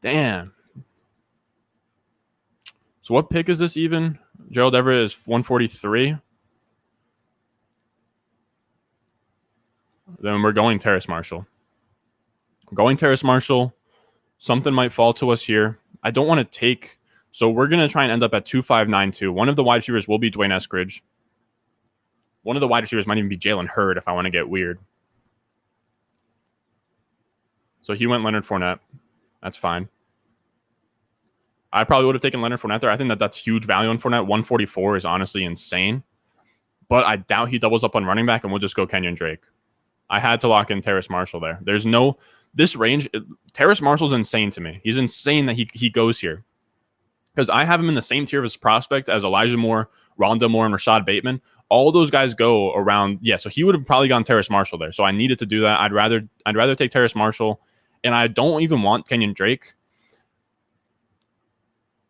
Damn. So what pick is this even? Gerald Everett is 143. Then we're going Terrace Marshall. Something might fall to us here. I don't want to take. So we're going to try and end up at 2.592. One of the wide receivers will be Dwayne Eskridge. One of the wide receivers might even be Jalen Hurd if I want to get weird. So he went Leonard Fournette. That's fine. I probably would have taken Leonard Fournette there. I think that's huge value on Fournette. 144 is honestly insane. But I doubt he doubles up on running back, and we'll just go Kenyon Drake. I had to lock in Terrace Marshall there. There's this range. Terrace Marshall's insane to me. He's insane that he goes here. because I have him in the same tier of his prospect as Elijah Moore, Rondale Moore, and Rashad Bateman. All those guys go around. Yeah, so he would have probably gone Terrace Marshall there. So I needed to do that. I'd rather take Terrace Marshall, and I don't even want Kenyon Drake.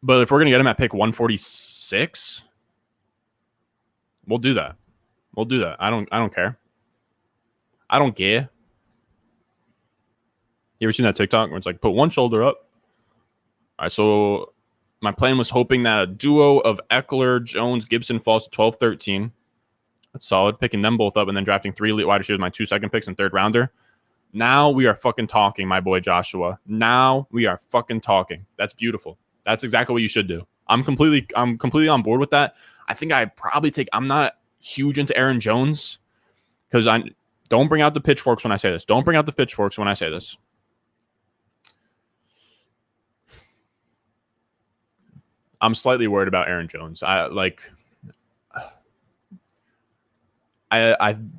But if we're gonna get him at pick 146, we'll do that. We'll do that. I don't care. I don't care. You ever seen that TikTok where it's like, put one shoulder up? All right, so my plan was hoping that a duo of Eckler, Jones, Gibson falls to 12, 13. That's solid. Picking them both up and then drafting 3 elite wide receivers, my 2 second picks and 3rd rounder. Now we are fucking talking, my boy Joshua. Now we are fucking talking. That's beautiful. That's exactly what you should do. I'm completely on board with that. I think I'd probably take. I'm not huge into Aaron Jones because I don't bring out the pitchforks when I say this. Don't bring out the pitchforks when I say this. I'm slightly worried about Aaron Jones. I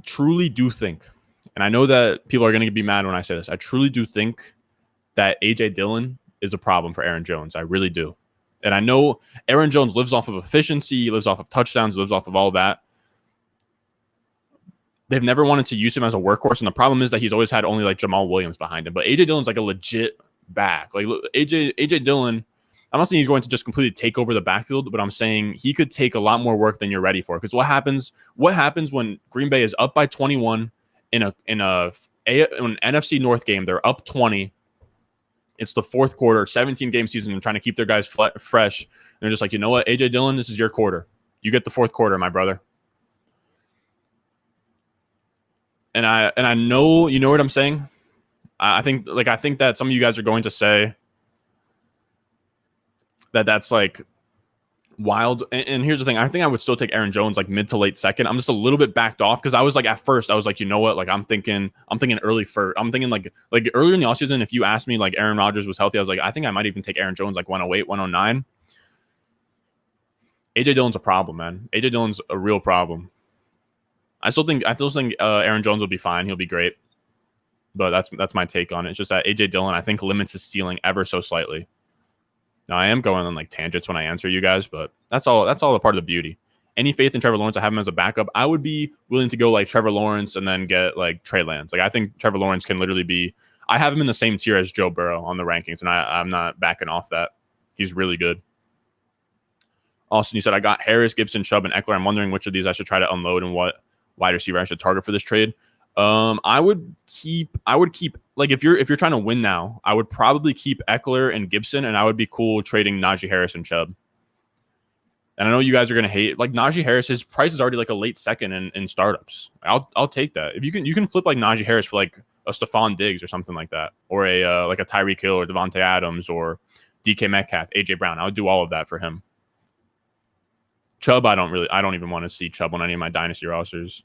truly do think, and I know that people are going to be mad when I say this, I truly do think that A.J. Dillon is a problem for Aaron Jones. I really do. And I know Aaron Jones lives off of efficiency, he lives off of touchdowns, lives off of all that. They've never wanted to use him as a workhorse, and the problem is that he's always had only like Jamal Williams behind him. But A.J. Dillon's like a legit back. Like A.J. Dillon, I'm not saying he's going to just completely take over the backfield, but I'm saying he could take a lot more work than you're ready for. Because what happens when Green Bay is up by 21 in an NFC North game? They're up 20. It's the 4th quarter, 17-game season, and trying to keep their guys fresh. And they're just like, you know what, A.J. Dillon, this is your quarter. You get the 4th quarter, my brother. And I know, you know what I'm saying? I think that some of you guys are going to say that that's like wild. And here's the thing. I think I would still take Aaron Jones like mid to late second. I'm just a little bit backed off because I was like, at first I was like, you know what? Like I'm thinking early first. I'm thinking like earlier in the offseason, if you asked me like Aaron Rodgers was healthy, I was like, I think I might even take Aaron Jones like 108, 109. A.J. Dillon's a problem, man. A.J. Dillon's a real problem. I still think Aaron Jones will be fine. He'll be great. But that's my take on it. It's just that A.J. Dillon, I think, limits his ceiling ever so slightly. Now, I am going on like tangents when I answer you guys, but that's all a part of the beauty. Any faith in Trevor Lawrence, I have him as a backup. I would be willing to go like Trevor Lawrence and then get like Trey Lance. Like I think Trevor Lawrence can literally be. I have him in the same tier as Joe Burrow on the rankings, and I'm not backing off that. He's really good. Austin, you said I got Harris, Gibson, Chubb, and Eckler. I'm wondering which of these I should try to unload and what wide receiver I should target for this trade. I would keep like if you're trying to win now, I would probably keep Eckler and Gibson, and I would be cool trading Najee Harris and Chubb. And I know you guys are gonna hate like Najee Harris. His price is already like a late second in startups. I'll take that. If you can flip like Najee Harris for like a Stephon Diggs or something like that, or a like a Tyreek Hill or Devontae Adams or DK Metcalf, AJ Brown. I would do all of that for him. Chubb, I don't even want to see Chubb on any of my dynasty rosters.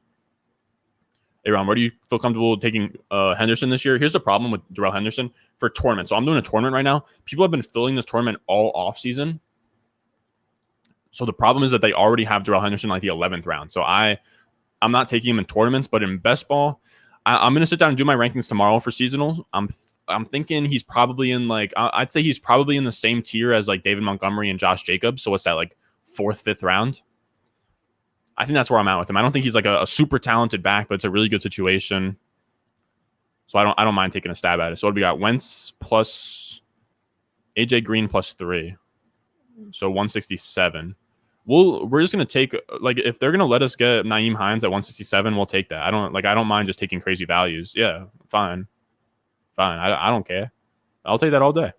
Hey, Ron, where do you feel comfortable taking Henderson this year? Here's the problem with Darrell Henderson for tournament. So I'm doing a tournament right now. People have been filling this tournament all offseason. So the problem is that they already have Darrell Henderson like the 11th round. So I'm not taking him in tournaments, but in best ball, I'm going to sit down and do my rankings tomorrow for seasonal. I'm thinking he's probably in like, I'd say he's probably in the same tier as like David Montgomery and Josh Jacobs. So what's that, like 4th, 5th round? I think that's where I'm at with him. I don't think he's like a super talented back, but it's a really good situation. So I don't mind taking a stab at it. So what do we got? Wentz plus AJ Green plus 3. So 167. We're just gonna take like if they're gonna let us get Nyheim Hines at 167, we'll take that. I don't mind just taking crazy values. Yeah, fine. I don't care. I'll take that all day.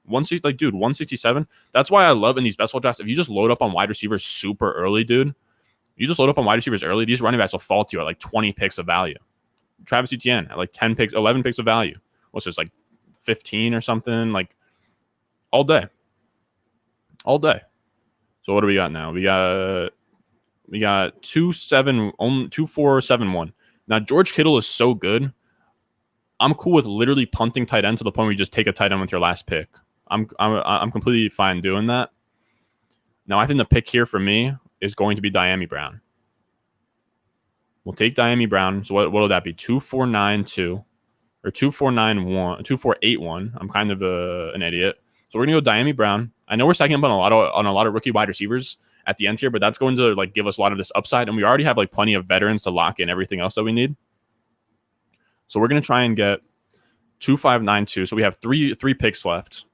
167. That's why I love in these best ball drafts. If you just load up on wide receivers super early, dude. You just load up on wide receivers early, these running backs will fall to you at like 20 picks of value. Travis Etienne at like 10 picks, 11 picks of value. What's this, like 15 or something? Like all day. All day. So what do we got now? We got 2-4-7-1. Now George Kittle is so good. I'm cool with literally punting tight end to the point where you just take a tight end with your last pick. I'm completely fine doing that. Now I think the pick here for me is going to be Dyami Brown. We'll take Dyami Brown. So what will that be? 2-4-9-2 or 2-4-9-1, 2-4-8-1. I'm kind of an idiot. So we're going to go Dyami Brown. I know we're stacking up on a lot of rookie wide receivers at the end here, but that's going to like give us a lot of this upside, and we already have like plenty of veterans to lock in everything else that we need. So we're gonna try and get 2592. So we have three picks left.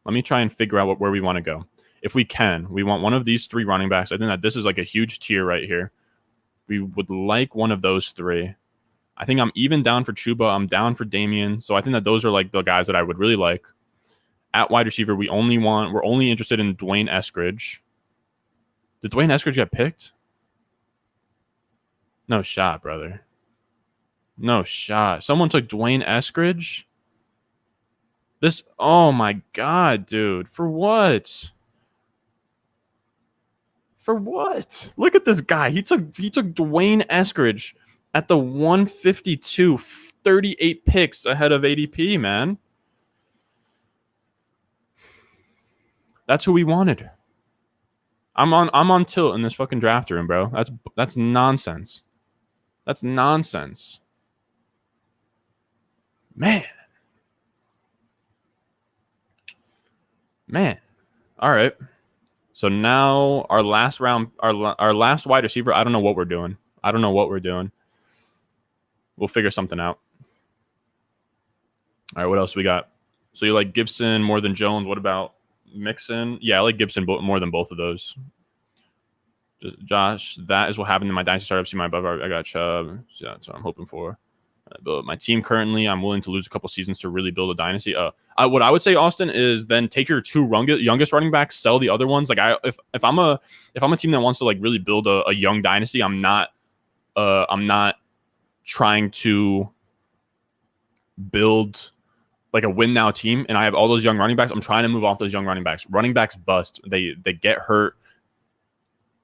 Let me try and figure out where we want to go. If we can, we want one of these 3 running backs. I think that this is like a huge tier right here. We would like one of those 3. I think I'm even down for Chuba. I'm down for Damian. So I think that those are like the guys that I would really like. At wide receiver, we're only interested in Dwayne Eskridge. Did Dwayne Eskridge get picked? No shot, brother. No shot. Someone took Dwayne Eskridge? Oh my God, dude. For what? For what? Look at this guy. He took Dwayne Eskridge at the 152, 38 picks ahead of ADP, man. That's who we wanted. I'm on tilt in this fucking draft room, bro. That's nonsense. That's nonsense. Man. All right. So now our last round, our last wide receiver, I don't know what we're doing. We'll figure something out. All right, what else we got? So you like Gibson more than Jones. What about Mixon? Yeah, I like Gibson more than both of those. Josh, that is what happened in my Dynasty startup. See my above. I got Chubb. So that's what I'm hoping for. Build my team currently. I'm willing to lose a couple seasons to really build a dynasty. What I would say, Austin, is then take your 2 youngest running backs, sell the other ones. Like if I'm a team that wants to like really build a young dynasty, I'm not trying to build like a win now team, and I have all those young running backs. I'm trying to move off those young running backs. Running backs bust. They get hurt.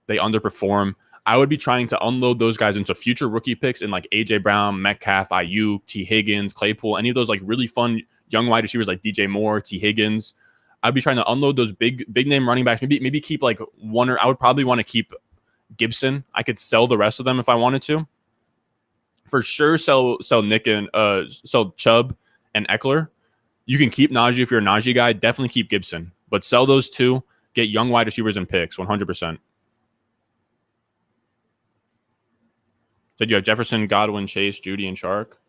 They underperform. I would be trying to unload those guys into future rookie picks in like AJ Brown, Metcalf, Ayuk, T. Higgins, Claypool, any of those like really fun young wide receivers like DJ Moore, T. Higgins. I'd be trying to unload those big name running backs. Maybe keep like one, or I would probably want to keep Gibson. I could sell the rest of them if I wanted to. For sure, sell Nick and sell Chubb and Eckler. You can keep Najee if you're a Najee guy. Definitely keep Gibson, but sell those 2. Get young wide receivers and picks 100%. Said you have Jefferson, Godwin, Chase, Judy, and Shark.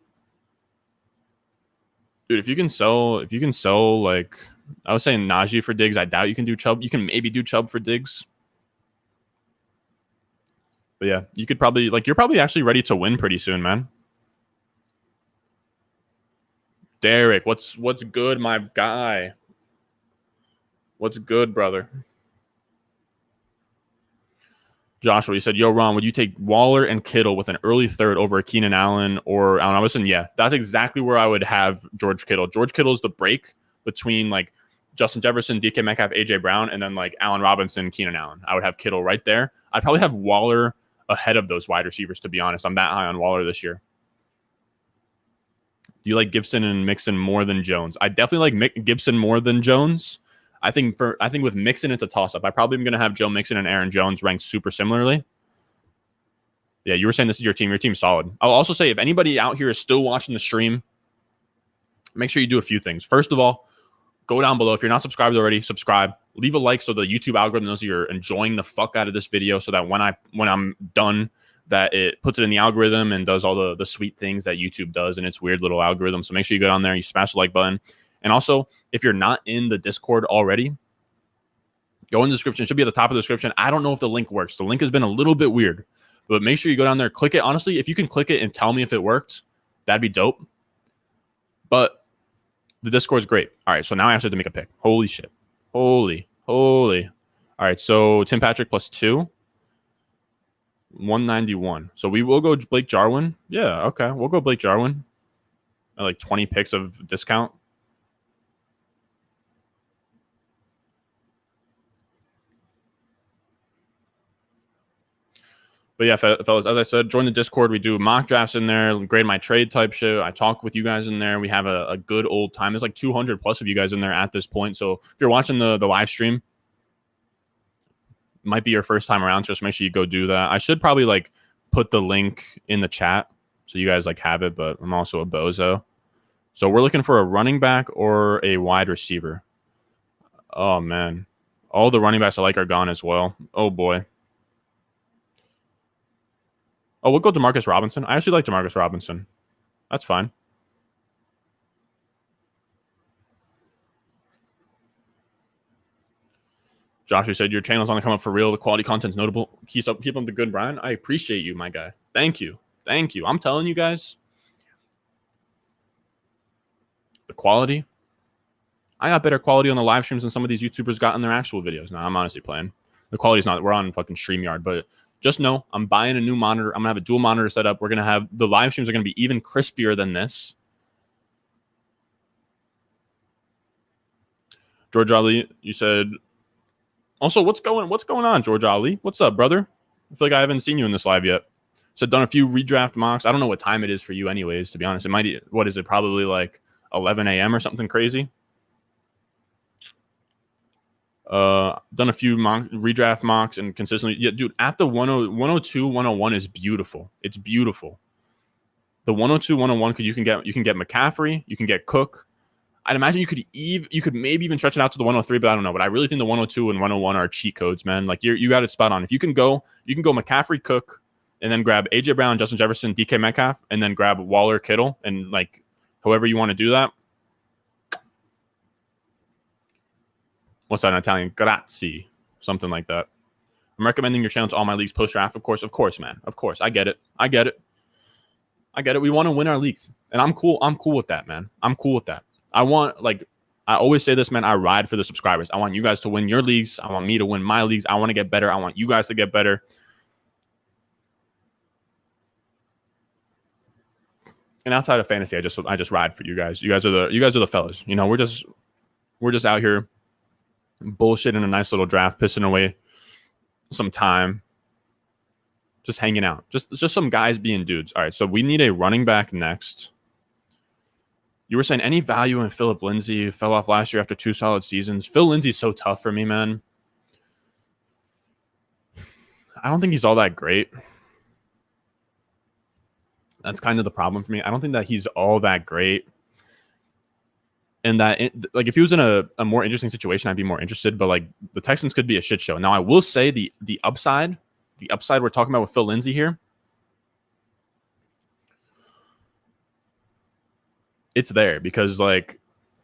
Dude, if you can sell like I was saying Najee for Diggs, I doubt you can do Chubb. You can maybe do Chubb for Diggs. But yeah, you could probably you're probably actually ready to win pretty soon, man. Derek, what's good, my guy? What's good, brother? Joshua, you said, yo, Ron, would you take Waller and Kittle with an early third over Keenan Allen or Allen Robinson? Yeah, that's exactly where I would have George Kittle. George Kittle is the break between like Justin Jefferson, DK Metcalf, AJ Brown, and then like Allen Robinson, Keenan Allen. I would have Kittle right there. I'd probably have Waller ahead of those wide receivers, to be honest. I'm that high on Waller this year. Do you like Gibson and Mixon more than Jones? I definitely like Gibson more than Jones. I think with Mixon, it's a toss-up. I probably am going to have Joe Mixon and Aaron Jones ranked super similarly. Yeah, you were saying this is your team. Your team's solid. I'll also say if anybody out here is still watching the stream, make sure you do a few things. First of all, go down below. If you're not subscribed already, subscribe. Leave a like so the YouTube algorithm knows you're enjoying the fuck out of this video so that when I'm done, that it puts it in the algorithm and does all the sweet things that YouTube does in its weird little algorithm. So make sure you go down there and you smash the like button. And also, if you're not in the Discord already, go in the description. It should be at the top of the description. I don't know if the link works. The link has been a little bit weird, but make sure you go down there, click it. Honestly, if you can click it and tell me if it worked, that'd be dope. But the Discord is great. All right, so now I actually have to make a pick. Holy shit. Holy. All right, so Tim Patrick plus 2. 191. So we will go Blake Jarwin. Yeah, okay. We'll go Blake Jarwin. At like 20 picks of discount. But yeah, fellas, as I said, join the Discord. We do mock drafts in there, grade my trade type shit. I talk with you guys in there. We have a good old time. There's like 200 plus of you guys in there at this point. So if you're watching the live stream, might be your first time around, just make sure you go do that. I should probably like put the link in the chat so you guys like have it, but I'm also a bozo. So we're looking for a running back or a wide receiver. Oh man. All the running backs I like are gone as well. Oh, boy. Oh, we'll go to Marcus Robinson. I actually like Demarcus Robinson. That's fine. Joshua said, your channel's on the come up for real. The quality content's notable. Keep up the good, Brian. I appreciate you, my guy. Thank you. Thank you. I'm telling you guys, the quality. I got better quality on the live streams than some of these YouTubers got in their actual videos. Now, I'm honestly playing. The quality's not. We're on fucking StreamYard, but just know I'm buying a new monitor. I'm going to have a dual monitor set up. We're going to have the live streams are going to be even crispier than this. George Ali, you said. Also, what's going on, George Ali? What's up, brother? I feel like I haven't seen you in this live yet. So done a few redraft mocks. I don't know what time it is for you anyways, to be honest. It might be, what is it, probably like 11 a.m. or something crazy. Done a few redraft mocks and consistently. Yeah, dude, at the 102, 101 is beautiful. It's beautiful. The 102, 101, because you can get McCaffrey, you can get Cook. I'd imagine you could maybe even stretch it out to the 103, but I don't know. But I really think the 102 and 101 are cheat codes, man. Like you got it spot on. If you can go McCaffrey, Cook, and then grab AJ Brown, Justin Jefferson, DK Metcalf, and then grab Waller, Kittle, and like however you want to do that. What's that in Italian? Grazie, something like that. I'm recommending your channel to all my leagues post draft, of course, man. Of course, I get it. We want to win our leagues, and I'm cool with that, man. I'm cool with that. I always say this, man. I ride for the subscribers. I want you guys to win your leagues. I want me to win my leagues. I want to get better. I want you guys to get better. And outside of fantasy, I just ride for you guys. You guys are the fellas. You know, we're just out here bullshitting a nice little draft, pissing away some time, just hanging out. Just some guys being dudes. All right, so we need a running back next. You were saying any value in Phillip Lindsay, fell off last year after 2 solid seasons. Phil Lindsay's so tough for me, man. I don't think he's all that great. That's kind of the problem for me. I don't think that he's all that great. And that, like, if he was in a more interesting situation, I'd be more interested. But, like, the Texans could be a shit show. Now, I will say the upside we're talking about with Phil Lindsay here, it's there because, like,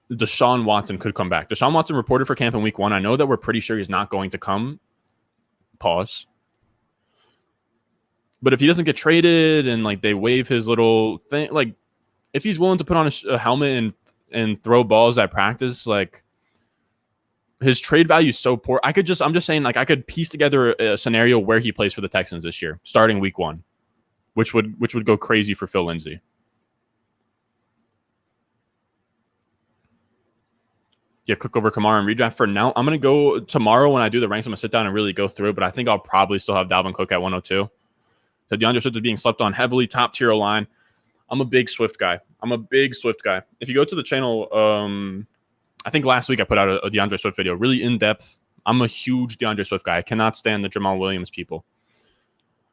Deshaun Watson could come back. Deshaun Watson reported for camp in week 1. I know that we're pretty sure he's not going to come. Pause. But if he doesn't get traded and, like, they waive his little thing, like, if he's willing to put on a helmet and throw balls at practice, like, his trade value is so poor. I'm just saying, like, I could piece together a scenario where he plays for the Texans this year, starting week 1, which would go crazy for Phil Lindsay. Yeah, Cook over Kamara and redraft for now. I'm going to go tomorrow when I do the ranks. I'm going to sit down and really go through it, but I think I'll probably still have Dalvin Cook at 102. So DeAndre Swift is being slept on heavily, top tier line. I'm a big Swift guy. If you go to the channel, I think last week I put out a DeAndre Swift video, really in-depth. I'm a huge DeAndre Swift guy. I cannot stand the Jamal Williams people.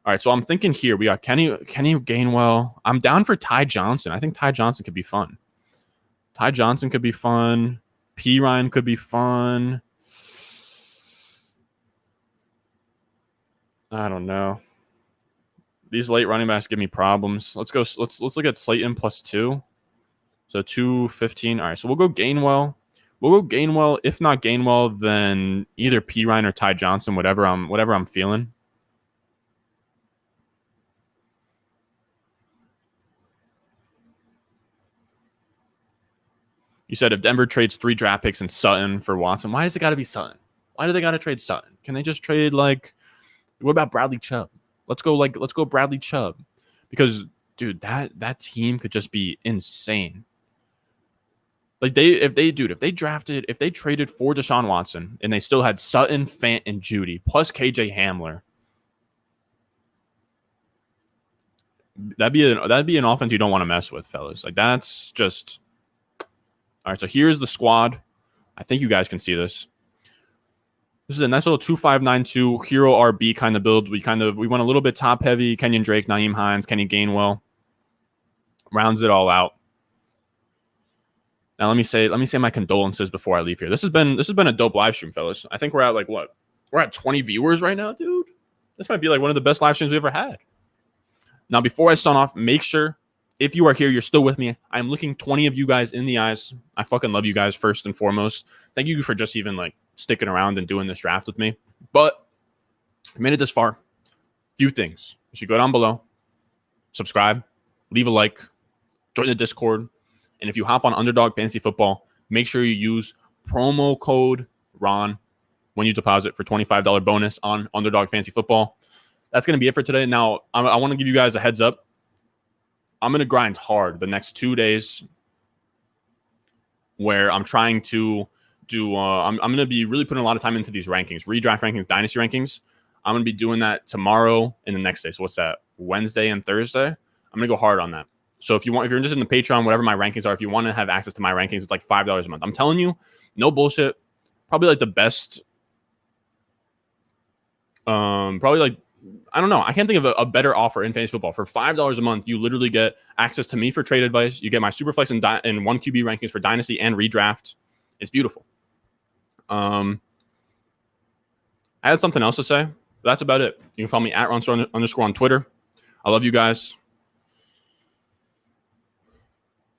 All right, so I'm thinking here we got Kenny Gainwell. I'm down for Ty Johnson. I think Ty Johnson could be fun. P. Ryan could be fun. I don't know. These late running backs give me problems. Let's look at Slayton +2. So 215. All right, so we'll go Gainwell. If not Gainwell, then either P. Ryan or Ty Johnson, whatever I'm feeling. You said if Denver trades 3 draft picks and Sutton for Watson, why does it got to be Sutton? Why do they got to trade Sutton? Can they just trade, like, what about Bradley Chubb? Let's go Bradley Chubb. Because, dude, that team could just be insane. Like, if they traded for Deshaun Watson and they still had Sutton, Fant, and Judy plus KJ Hamler, that'd be an offense you don't want to mess with, fellas. Like, that's just all right. So here's the squad. I think you guys can see this. This is a nice little 2592 hero RB kind of build. We went a little bit top heavy. Kenyon Drake, Nyheim Hines, Kenny Gainwell rounds it all out. Now let me say my condolences before I leave here. This has been a dope live stream, fellas. I think we're at like what? We're at 20 viewers right now, dude. This might be like one of the best live streams we've ever had. Now, before I sign off, make sure if you are here, you're still with me. I'm looking 20 of you guys in the eyes. I fucking love you guys first and foremost. Thank you for just even like sticking around and doing this draft with me. But if you made it this far, few things. You should go down below, subscribe, leave a like, join the Discord. And if you hop on Underdog Fantasy Football, make sure you use promo code RON when you deposit for $25 bonus on Underdog Fantasy Football. That's going to be it for today. Now, I want to give you guys a heads up. I'm going to grind hard the next 2 days where I'm trying to do I'm going to be really putting a lot of time into these rankings, redraft rankings, dynasty rankings. I'm going to be doing that tomorrow and the next day. So what's that? Wednesday and Thursday. I'm going to go hard on that. So if you're interested in the Patreon, whatever my rankings are, if you want to have access to my rankings, it's like $5 a month. I'm telling you, no bullshit. Probably like the best. Probably like, I don't know. I can't think of a better offer in fantasy football. For $5 a month, you literally get access to me for trade advice. You get my Superflex and 1QB rankings for Dynasty and redraft. It's beautiful. I had something else to say. But that's about it. You can follow me at @RonStore_ on Twitter. I love you guys.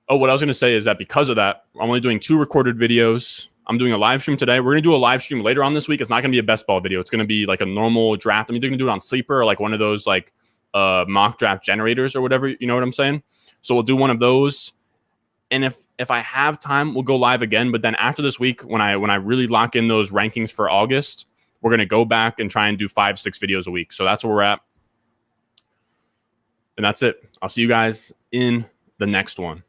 Oh, what I was going to say is that because of that, I'm only doing 2 recorded videos. I'm doing a live stream today. We're going to do a live stream later on this week. It's not going to be a best ball video. It's going to be like a normal draft. I'm either going to do it on Sleeper or like one of those like mock draft generators or whatever. You know what I'm saying? So we'll do one of those. And if I have time, we'll go live again. But then after this week, when I really lock in those rankings for August, we're going to go back and try and do 5-6 videos a week. So that's where we're at. And that's it. I'll see you guys in the next one.